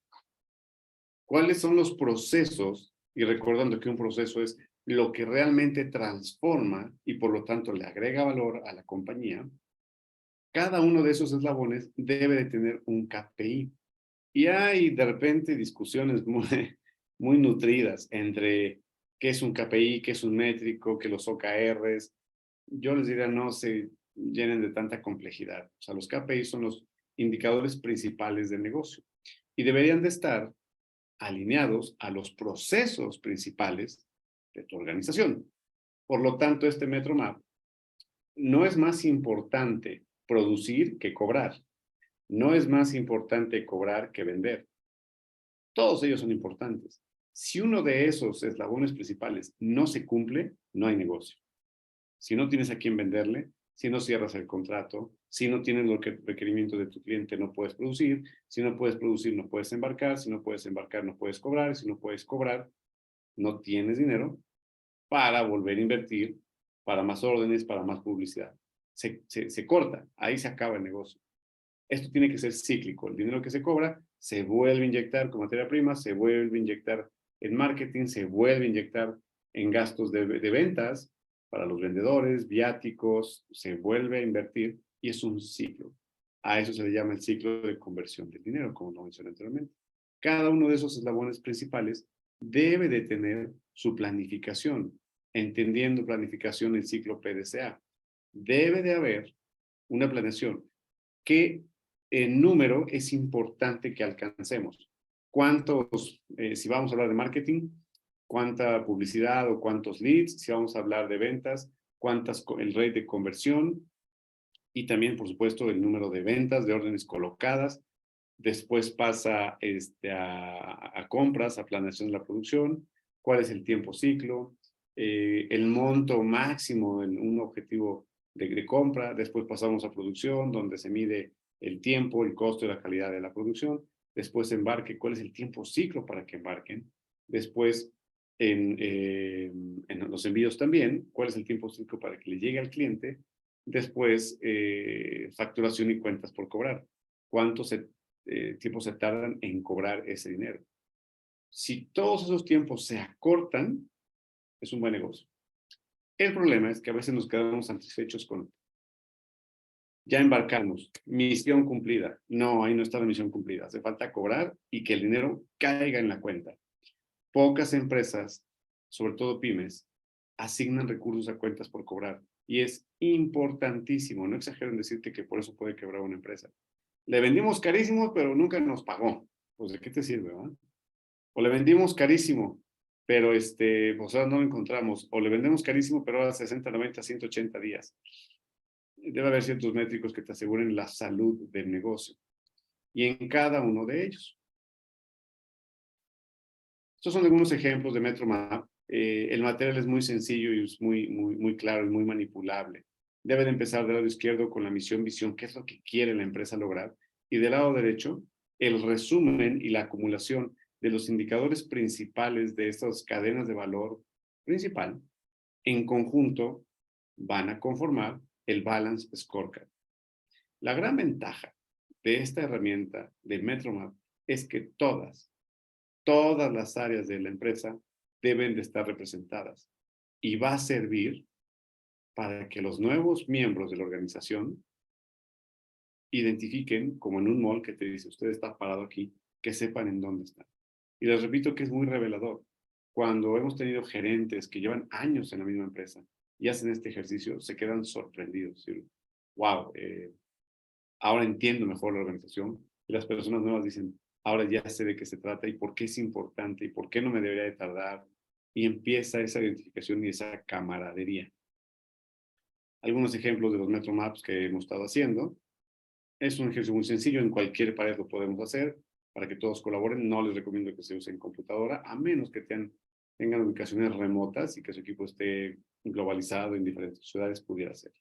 cuáles son los procesos, y recordando que un proceso es lo que realmente transforma y por lo tanto le agrega valor a la compañía, cada uno de esos eslabones debe de tener un KPI. Y hay de repente discusiones muy, muy nutridas entre qué es un KPI, qué es un métrico, qué los OKRs. Yo les diría no se llenen de tanta complejidad. O sea, los KPI son los indicadores principales del negocio y deberían de estar alineados a los procesos principales de tu organización. Por lo tanto, este MetroMap no es más importante producir que cobrar. No es más importante cobrar que vender. Todos ellos son importantes. Si uno de esos eslabones principales no se cumple, no hay negocio. Si no tienes a quién venderle, si no cierras el contrato, si no tienes los requerimientos de tu cliente, no puedes producir. Si no puedes producir, no puedes embarcar. Si no puedes embarcar, no puedes cobrar. Si no puedes cobrar, no tienes dinero para volver a invertir, para más órdenes, para más publicidad. Se corta, ahí se acaba el negocio. Esto tiene que ser cíclico. El dinero que se cobra se vuelve a inyectar con materia prima, se vuelve a inyectar en marketing, se vuelve a inyectar en gastos de ventas para los vendedores, viáticos, se vuelve a invertir y es un ciclo. A eso se le llama el ciclo de conversión del dinero, como lo mencioné anteriormente. Cada uno de esos eslabones principales debe de tener su planificación, entendiendo planificación el ciclo PDCA. Debe de haber una planeación. ¿Qué número es importante que alcancemos? ¿Cuántos, si vamos a hablar de marketing, cuánta publicidad o cuántos leads? Si vamos a hablar de ventas, el rate de conversión y también, por supuesto, el número de ventas, de órdenes colocadas. Después pasa a compras, a planeación de la producción, cuál es el tiempo ciclo, el monto máximo en un objetivo de compra, después pasamos a producción, donde se mide el tiempo, el costo y la calidad de la producción, después embarque, cuál es el tiempo ciclo para que embarquen, después en los envíos también, cuál es el tiempo ciclo para que le llegue al cliente, después facturación y cuentas por cobrar, cuánto tiempo se tardan en cobrar ese dinero. Si todos esos tiempos se acortan, es un buen negocio. El problema es que a veces nos quedamos satisfechos con, ya embarcamos, misión cumplida. No, ahí no está la misión cumplida. Hace falta cobrar y que el dinero caiga en la cuenta. Pocas empresas, sobre todo pymes, asignan recursos a cuentas por cobrar. Y es importantísimo. No exagero en decirte que por eso puede quebrar una empresa. Le vendimos carísimo, pero nunca nos pagó. Pues, ¿de qué te sirve, verdad? O le vendimos carísimo, pero pues ahora no lo encontramos. O le vendemos carísimo, pero ahora 60, 90, 180 días. Debe haber ciertos métricos que te aseguren la salud del negocio. Y en cada uno de ellos. Estos son algunos ejemplos de MetroMap. El material es muy sencillo y es muy claro y muy manipulable. Debe de empezar del lado izquierdo con la misión, visión, qué es lo que quiere la empresa lograr. Y del lado derecho, el resumen y la acumulación de los indicadores principales de estas cadenas de valor principal, en conjunto van a conformar el Balance Scorecard. La gran ventaja de esta herramienta de MetroMap es que todas las áreas de la empresa deben de estar representadas y va a servir para que los nuevos miembros de la organización identifiquen, como en un mall que te dice, usted está parado aquí, que sepan en dónde está. Y les repito que es muy revelador. Cuando hemos tenido gerentes que llevan años en la misma empresa y hacen este ejercicio, se quedan sorprendidos. Wow, ahora entiendo mejor la organización. Y las personas nuevas dicen, ahora ya sé de qué se trata y por qué es importante y por qué no me debería de tardar. Y empieza esa identificación y esa camaradería. Algunos ejemplos de los MetroMaps que hemos estado haciendo. Es un ejercicio muy sencillo, en cualquier pared lo podemos hacer para que todos colaboren. No les recomiendo que se use en computadora, a menos que tengan ubicaciones remotas y que su equipo esté globalizado en diferentes ciudades, pudiera ser.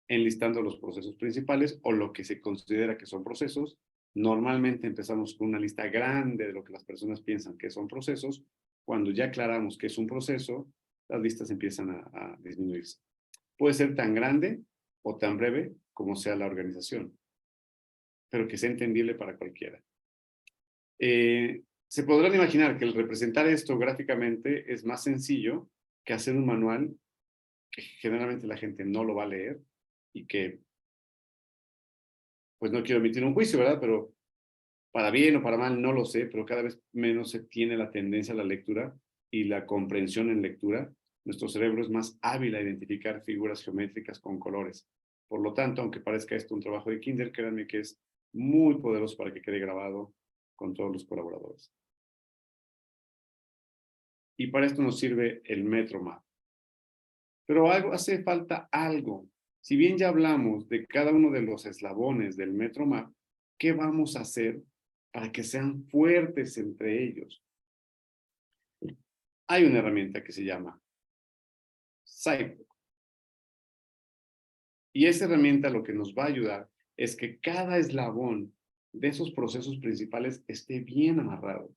Enlistando los procesos principales o lo que se considera que son procesos. Normalmente empezamos con una lista grande de lo que las personas piensan que son procesos. Cuando ya aclaramos que es un proceso, las listas empiezan a disminuirse. Puede ser tan grande o tan breve como sea la organización, pero que sea entendible para cualquiera. Se podrán imaginar que el representar esto gráficamente es más sencillo que hacer un manual que generalmente la gente no lo va a leer y que, pues no quiero emitir un juicio, ¿verdad? Pero para bien o para mal, no lo sé, pero cada vez menos se tiene la tendencia a la lectura y la comprensión en lectura. Nuestro cerebro es más hábil a identificar figuras geométricas con colores. Por lo tanto, aunque parezca esto un trabajo de kinder, créanme que es muy poderoso para que quede grabado con todos los colaboradores. Y para esto nos sirve el MetroMap. Pero hace falta algo. Si bien ya hablamos de cada uno de los eslabones del MetroMap, ¿qué vamos a hacer para que sean fuertes entre ellos? Hay una herramienta que se llama Cyborg. Y esa herramienta lo que nos va a ayudar es que cada eslabón de esos procesos principales esté bien amarrado.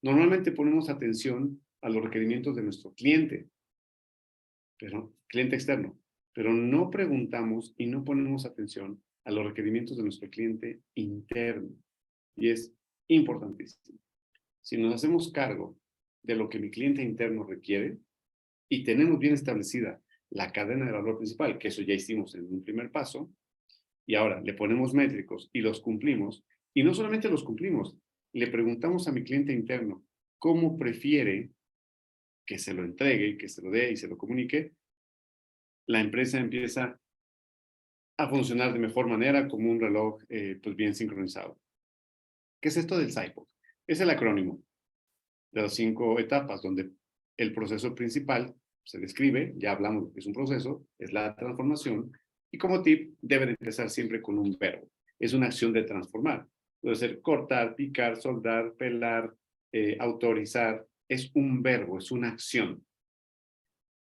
Normalmente ponemos atención a los requerimientos de nuestro cliente, cliente externo, pero no preguntamos y no ponemos atención a los requerimientos de nuestro cliente interno. Y es importantísimo. Si nos hacemos cargo de lo que mi cliente interno requiere y tenemos bien establecida la cadena de valor principal, que eso ya hicimos en un primer paso, y ahora le ponemos métricos y los cumplimos, y no solamente los cumplimos, le preguntamos a mi cliente interno cómo prefiere que se lo entregue, que se lo dé y se lo comunique, la empresa empieza a funcionar de mejor manera como un reloj pues bien sincronizado. ¿Qué es esto del Cyborg? Es el acrónimo de las 5 etapas, donde el proceso principal se describe, ya hablamos de que es un proceso, es la transformación, y como tip, debe de empezar siempre con un verbo. Es una acción de transformar. Puede ser cortar, picar, soldar, pelar, autorizar. Es un verbo, es una acción.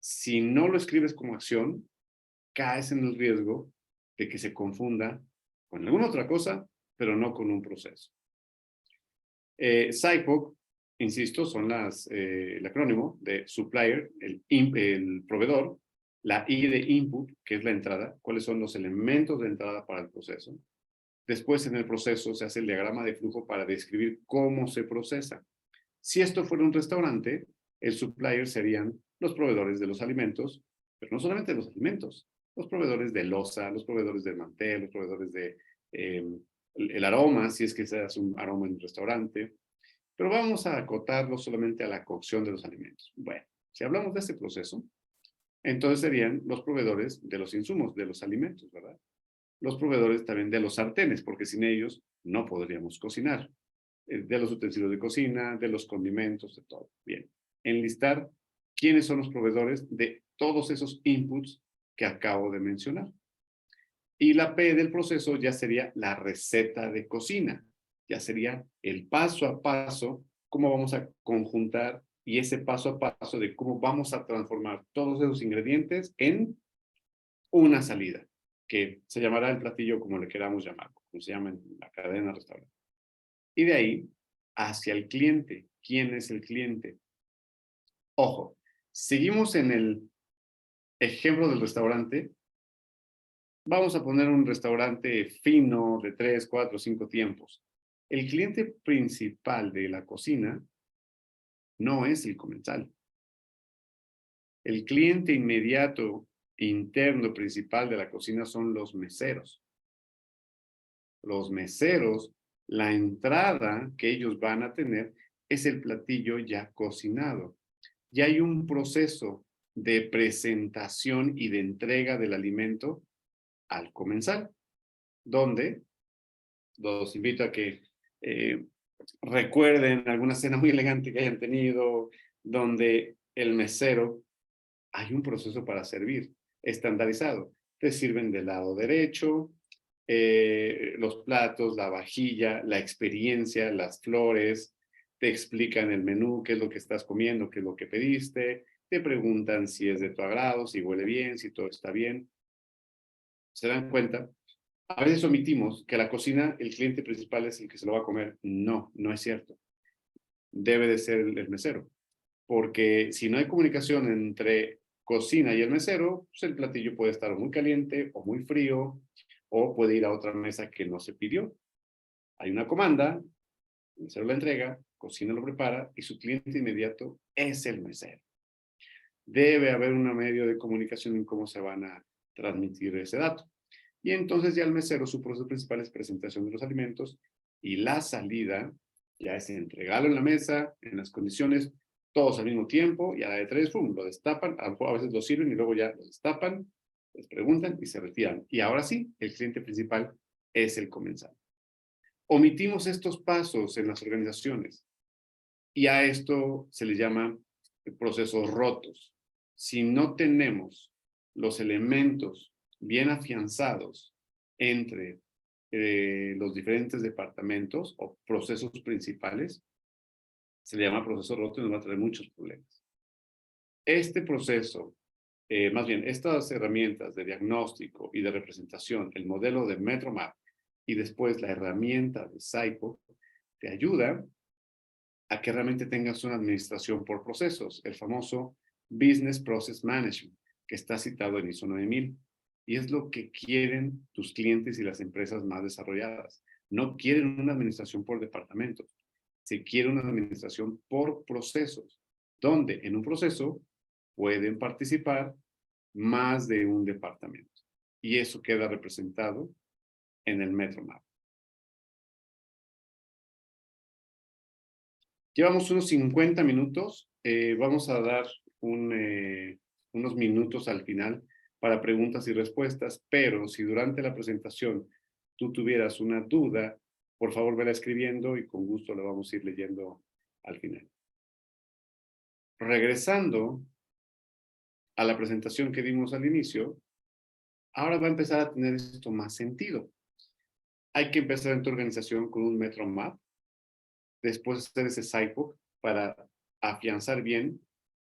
Si no lo escribes como acción, caes en el riesgo de que se confunda con alguna otra cosa, pero no con un proceso. SIPOC, insisto, son el acrónimo de supplier, el proveedor, la I de input, que es la entrada, cuáles son los elementos de entrada para el proceso. Después, en el proceso, se hace el diagrama de flujo para describir cómo se procesa. Si esto fuera un restaurante, el supplier serían los proveedores de los alimentos, pero no solamente de los alimentos, los proveedores de loza, los proveedores del mantel, los proveedores de el aroma, si es que se hace un aroma en un restaurante, pero vamos a acotarlo solamente a la cocción de los alimentos. Bueno, si hablamos de este proceso, entonces serían los proveedores de los insumos, de los alimentos, ¿verdad? Los proveedores también de los sartenes, porque sin ellos no podríamos cocinar. De los utensilios de cocina, de los condimentos, de todo. Bien, enlistar quiénes son los proveedores de todos esos inputs que acabo de mencionar. Y la P del proceso ya sería la receta de cocina, ya sería el paso a paso, cómo vamos a conjuntar y ese paso a paso de cómo vamos a transformar todos esos ingredientes en una salida, que se llamará el platillo como le queramos llamar, como se llama en la cadena de restaurante. Y de ahí hacia el cliente. ¿Quién es el cliente? Ojo, seguimos en el ejemplo del restaurante. Vamos a poner un restaurante fino de 3, 4, 5 tiempos. El cliente principal de la cocina no es el comensal. El cliente inmediato, interno, principal de la cocina son los meseros. Los meseros, la entrada que ellos van a tener es el platillo ya cocinado. Ya hay un proceso de presentación y de entrega del alimento al comensal, donde los invito a que recuerden alguna cena muy elegante que hayan tenido, donde el mesero, hay un proceso para servir, estandarizado. Te sirven del lado derecho, los platos, la vajilla, la experiencia, las flores, te explican el menú, qué es lo que estás comiendo, qué es lo que pediste, te preguntan si es de tu agrado, si huele bien, si todo está bien. ¿Se dan cuenta? A veces omitimos que la cocina, el cliente principal es el que se lo va a comer. No, no es cierto. Debe de ser el mesero. Porque si no hay comunicación entre cocina y el mesero, pues el platillo puede estar muy caliente o muy frío, o puede ir a otra mesa que no se pidió. Hay una comanda, el mesero la entrega, cocina lo prepara y su cliente inmediato es el mesero. Debe haber un medio de comunicación en cómo se van a transmitir ese dato. Y entonces ya el mesero, su proceso principal es presentación de los alimentos y la salida ya es entregarlo en la mesa, en las condiciones, todos al mismo tiempo, y a la de 3, ¡pum!, lo destapan, a veces lo sirven y luego ya lo destapan, les preguntan y se retiran. Y ahora sí, el cliente principal es el comensal. Omitimos estos pasos en las organizaciones y a esto se le llama procesos rotos. Si no tenemos los elementos bien afianzados entre los diferentes departamentos o procesos principales, se le llama proceso roto y nos va a traer muchos problemas. Este proceso, más bien, estas herramientas de diagnóstico y de representación, el modelo de MetroMap y después la herramienta de SIPOC, te ayuda a que realmente tengas una administración por procesos, el famoso Business Process Management, que está citado en ISO 9000. Y es lo que quieren tus clientes y las empresas más desarrolladas. No quieren una administración por departamentos, se quiere una administración por procesos, donde en un proceso pueden participar más de un departamento. Y eso queda representado en el MetroMap. Llevamos unos 50 minutos. Vamos a dar unos minutos al final para preguntas y respuestas, pero si durante la presentación tú tuvieras una duda, por favor vela escribiendo y con gusto la vamos a ir leyendo al final. Regresando a la presentación que dimos al inicio, ahora va a empezar a tener esto más sentido. Hay que empezar en tu organización con un MetroMap, después hacer ese SIPOC para afianzar bien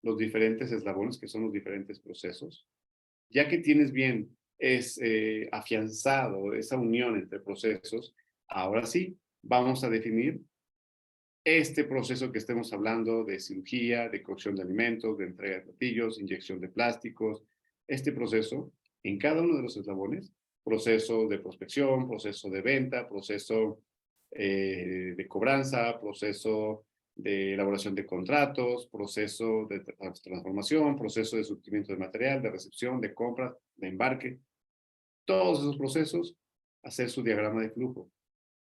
los diferentes eslabones, que son los diferentes procesos. Ya que tienes bien afianzado esa unión entre procesos, ahora sí, vamos a definir este proceso que estemos hablando de cirugía, de cocción de alimentos, de entrega de platillos, inyección de plásticos. Este proceso, en cada uno de los eslabones, proceso de prospección, proceso de venta, proceso de cobranza, proceso de elaboración de contratos, proceso de transformación, proceso de surtimiento de material, de recepción, de compra, de embarque. Todos esos procesos, hacer su diagrama de flujo.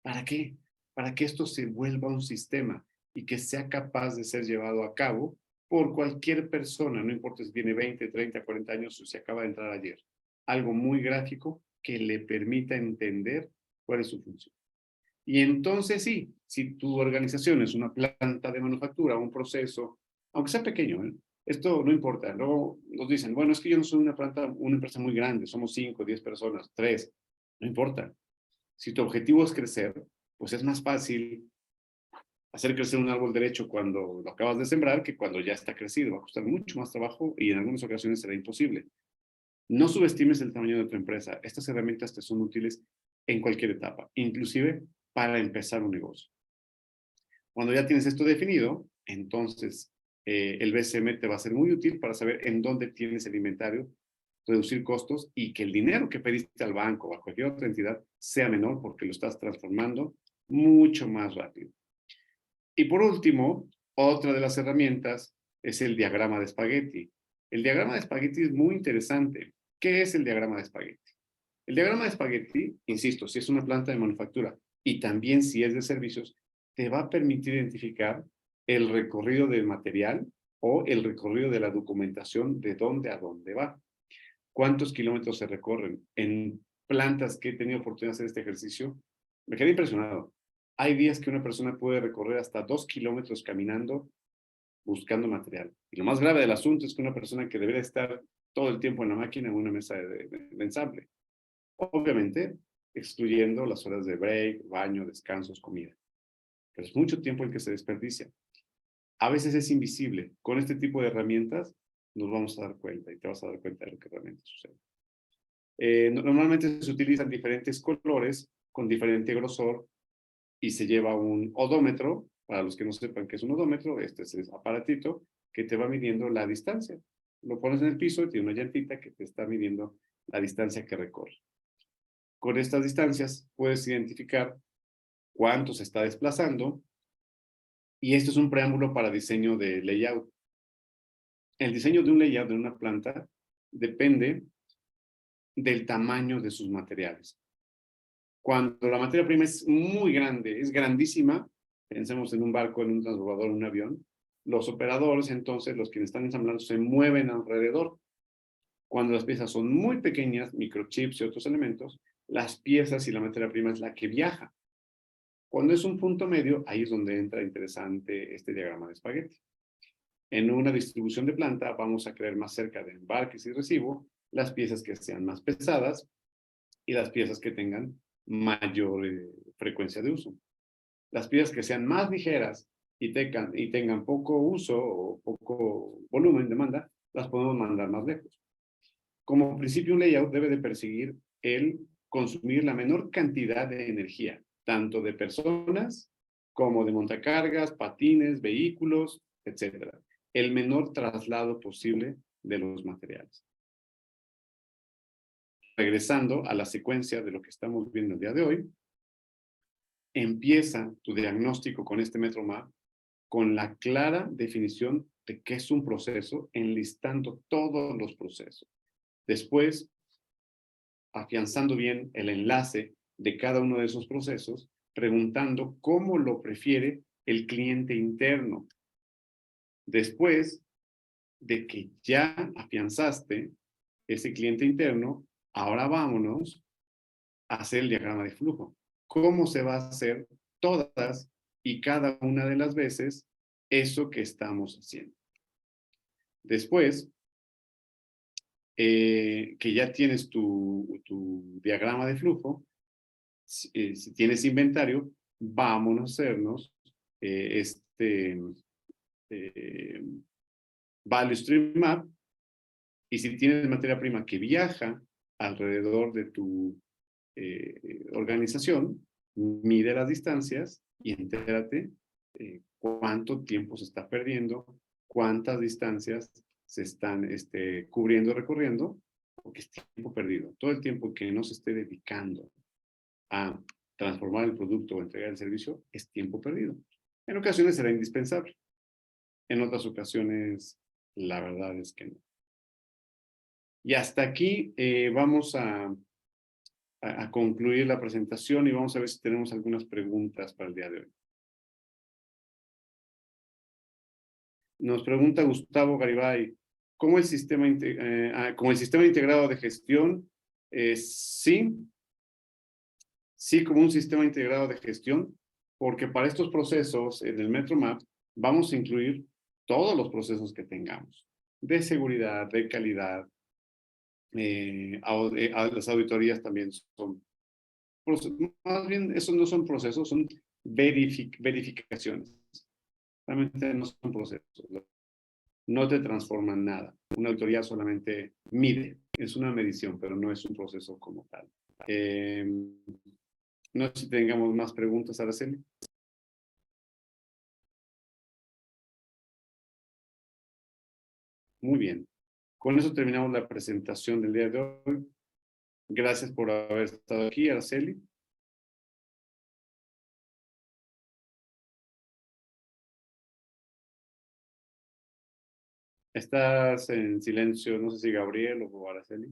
¿Para qué? Para que esto se vuelva un sistema y que sea capaz de ser llevado a cabo por cualquier persona, no importa si tiene 20, 30, 40 años o si acaba de entrar ayer. Algo muy gráfico que le permita entender cuál es su función. Y entonces sí, si tu organización es una planta de manufactura, un proceso, aunque sea pequeño, esto no importa. Luego nos dicen, bueno, es que yo no soy una empresa muy grande, somos 5, 10 personas, 3, no importa. Si tu objetivo es crecer, pues es más fácil hacer crecer un árbol derecho cuando lo acabas de sembrar que cuando ya está crecido. Va a costar mucho más trabajo y en algunas ocasiones será imposible. No subestimes el tamaño de tu empresa. Estas herramientas te son útiles en cualquier etapa, inclusive para empezar un negocio. Cuando ya tienes esto definido, entonces el BCM te va a ser muy útil para saber en dónde tienes el inventario, reducir costos y que el dinero que pediste al banco o a cualquier otra entidad sea menor porque lo estás transformando mucho más rápido. Y por último, otra de las herramientas es el diagrama de espagueti. El diagrama de espagueti es muy interesante. ¿Qué es el diagrama de espagueti? El diagrama de espagueti, insisto, si es una planta de manufactura y también si es de servicios, te va a permitir identificar el recorrido del material o el recorrido de la documentación de dónde a dónde va. ¿Cuántos kilómetros se recorren? En plantas que he tenido oportunidad de hacer este ejercicio, me quedé impresionado. Hay días que una persona puede recorrer hasta 2 kilómetros caminando buscando material. Y lo más grave del asunto es que una persona que debería estar todo el tiempo en la máquina en una mesa de ensamble. Obviamente, excluyendo las horas de break, baño, descansos, comida. Pero es mucho tiempo el que se desperdicia. A veces es invisible. Con este tipo de herramientas nos vamos a dar cuenta y te vas a dar cuenta de lo que realmente sucede. Normalmente se utilizan diferentes colores con diferente grosor y se lleva un odómetro. Para los que no sepan qué es un odómetro, este es el aparatito que te va midiendo la distancia. Lo pones en el piso y tiene una llantita que te está midiendo la distancia que recorre. Con estas distancias puedes identificar cuánto se está desplazando y esto es un preámbulo para diseño de layout. El diseño de un layout de una planta depende del tamaño de sus materiales. Cuando la materia prima es muy grande, es grandísima, pensemos en un barco, en un transbordador, en un avión, los operadores, entonces, los quienes están ensamblando, se mueven alrededor. Cuando las piezas son muy pequeñas, microchips y otros elementos, las piezas y la materia prima es la que viaja. Cuando es un punto medio, ahí es donde entra interesante este diagrama de espagueti. En una distribución de planta vamos a crear más cerca de embarques y recibo las piezas que sean más pesadas y las piezas que tengan mayor frecuencia de uso. Las piezas que sean más ligeras y tengan poco uso o poco volumen de demanda, las podemos mandar más lejos. Como principio, un layout debe de perseguir el consumir la menor cantidad de energía, tanto de personas como de montacargas, patines, vehículos, etc. El menor traslado posible de los materiales. Regresando a la secuencia de lo que estamos viendo el día de hoy, empieza tu diagnóstico con este METRO-MAP con la clara definición de qué es un proceso, enlistando todos los procesos. Después, afianzando bien el enlace de cada uno de esos procesos, preguntando cómo lo prefiere el cliente interno. Después de que ya afianzaste ese cliente interno, ahora vámonos a hacer el diagrama de flujo. ¿Cómo se va a hacer todas y cada una de las veces eso que estamos haciendo? Después, que ya tienes tu diagrama de flujo, si tienes inventario, vámonos a hacernos eh, Value Stream Map, y si tienes materia prima que viaja alrededor de tu organización, mide las distancias y entérate cuánto tiempo se está perdiendo, cuántas distancias se están cubriendo, recorriendo, porque es tiempo perdido. Todo el tiempo que no se esté dedicando a transformar el producto o entregar el servicio es tiempo perdido. En ocasiones será indispensable. En otras ocasiones, la verdad es que no. Y hasta aquí vamos a concluir la presentación y vamos a ver si tenemos algunas preguntas para el día de hoy. Nos pregunta Gustavo Garibay, ¿cómo el sistema, como el sistema integrado de gestión? Sí, como un sistema integrado de gestión, porque para estos procesos en el MetroMap vamos a incluir todos los procesos que tengamos, de seguridad, de calidad. Las auditorías también son más bien, esos no son procesos, son verificaciones. Realmente no son procesos, no te transforman nada. Una auditoría solamente mide, es una medición, pero no es un proceso como tal. No sé si tengamos más preguntas, Araceli. Muy bien. Con eso terminamos la presentación del día de hoy. Gracias por haber estado aquí, Araceli. Estás en silencio, no sé si Gabriel o Araceli.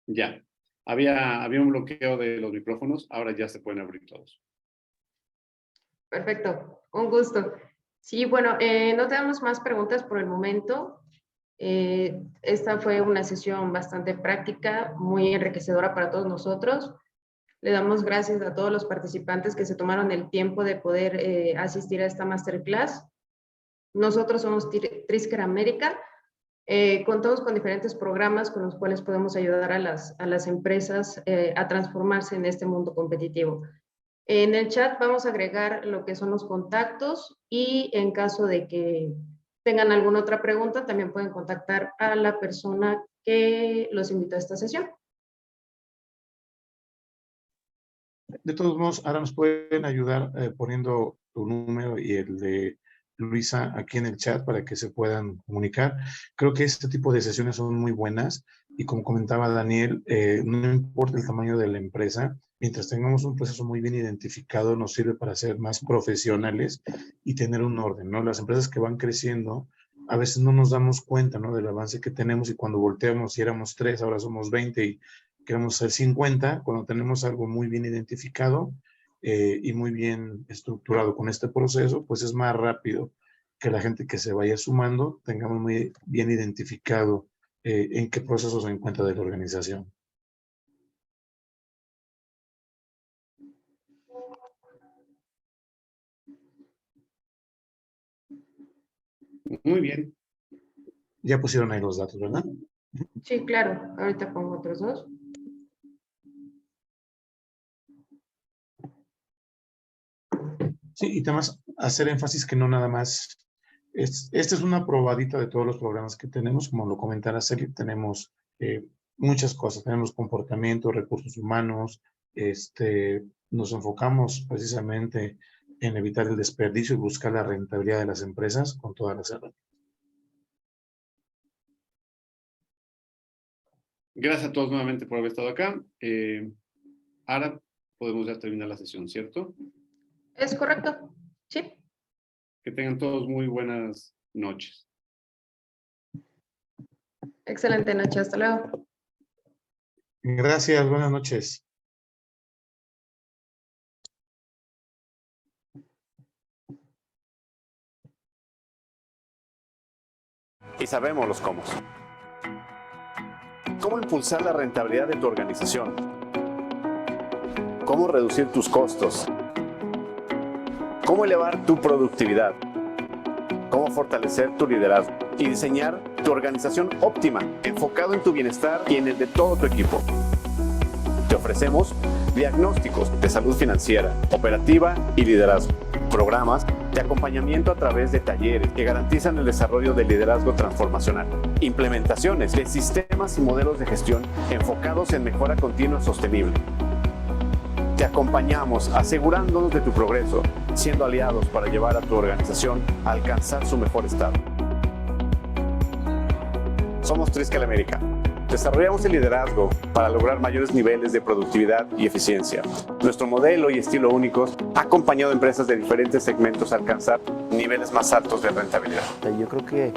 Ya. Había un bloqueo de los micrófonos, ahora ya se pueden abrir todos. Perfecto, un gusto. Sí, bueno, no tenemos más preguntas por el momento. Esta fue una sesión bastante práctica, muy enriquecedora para todos nosotros. Le damos gracias a todos los participantes que se tomaron el tiempo de poder asistir a esta masterclass. Nosotros somos Trisker América. Contamos con diferentes programas con los cuales podemos ayudar a las empresas a transformarse en este mundo competitivo. En el chat vamos a agregar lo que son los contactos y en caso de que tengan alguna otra pregunta, también pueden contactar a la persona que los invitó a esta sesión. De todos modos, ahora nos pueden ayudar poniendo tu número y el de Luisa aquí en el chat para que se puedan comunicar. Creo que este tipo de sesiones son muy buenas y como comentaba Daniel, no importa el tamaño de la empresa, mientras tengamos un proceso muy bien identificado, nos sirve para ser más profesionales y tener un orden, ¿no? Las empresas que van creciendo, a veces no nos damos cuenta, ¿no? Del avance que tenemos y cuando volteamos, si éramos 3, ahora somos 20 y queremos ser 50, cuando tenemos algo muy bien identificado y muy bien estructurado con este proceso, pues es más rápido que la gente que se vaya sumando tengamos muy bien identificado en qué proceso se encuentra de la organización. Muy bien. Ya pusieron ahí los datos, ¿verdad? Sí, claro. Ahorita pongo otros dos. Sí, y además hacer énfasis que no nada más, esta es una probadita de todos los programas que tenemos, como lo comentara Celia, tenemos muchas cosas, tenemos comportamiento, recursos humanos, nos enfocamos precisamente en evitar el desperdicio y buscar la rentabilidad de las empresas con todas las herramientas. Gracias a todos nuevamente por haber estado acá. Ahora podemos ya terminar la sesión, ¿cierto? Es correcto, sí. Que tengan todos muy buenas noches. Excelente noche, hasta luego. Gracias, buenas noches. Y sabemos los cómo. ¿Cómo impulsar la rentabilidad de tu organización? ¿Cómo reducir tus costos? ¿Cómo elevar tu productividad? ¿Cómo fortalecer tu liderazgo? Y diseñar Tu organización óptima, enfocado en tu bienestar y en el de todo tu equipo. Te ofrecemos diagnósticos de salud financiera, operativa y liderazgo. Programas de acompañamiento a través de talleres que garantizan el desarrollo del liderazgo transformacional. Implementaciones de sistemas y modelos de gestión enfocados en mejora continua y sostenible. Te acompañamos asegurándonos de tu progreso, siendo aliados para llevar a tu organización a alcanzar su mejor estado. Somos Triskel América. Desarrollamos el liderazgo para lograr mayores niveles de productividad y eficiencia. Nuestro modelo y estilo únicos ha acompañado a empresas de diferentes segmentos a alcanzar niveles más altos de rentabilidad. Yo creo que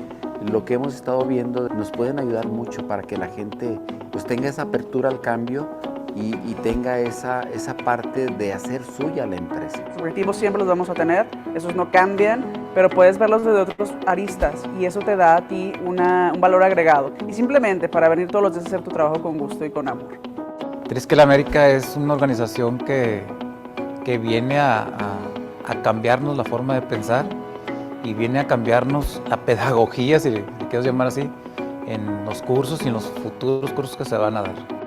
lo que hemos estado viendo nos pueden ayudar mucho para que la gente pues tenga esa apertura al cambio y tenga esa parte de hacer suya la empresa. Los objetivos siempre los vamos a tener, esos no cambian, pero puedes verlos desde otros aristas y eso te da a ti un valor agregado. Y simplemente para venir todos los días a hacer tu trabajo con gusto y con amor. Triskel América es una organización que viene a cambiarnos la forma de pensar y viene a cambiarnos la pedagogía, si le quieres llamar así, en los cursos y en los futuros cursos que se van a dar.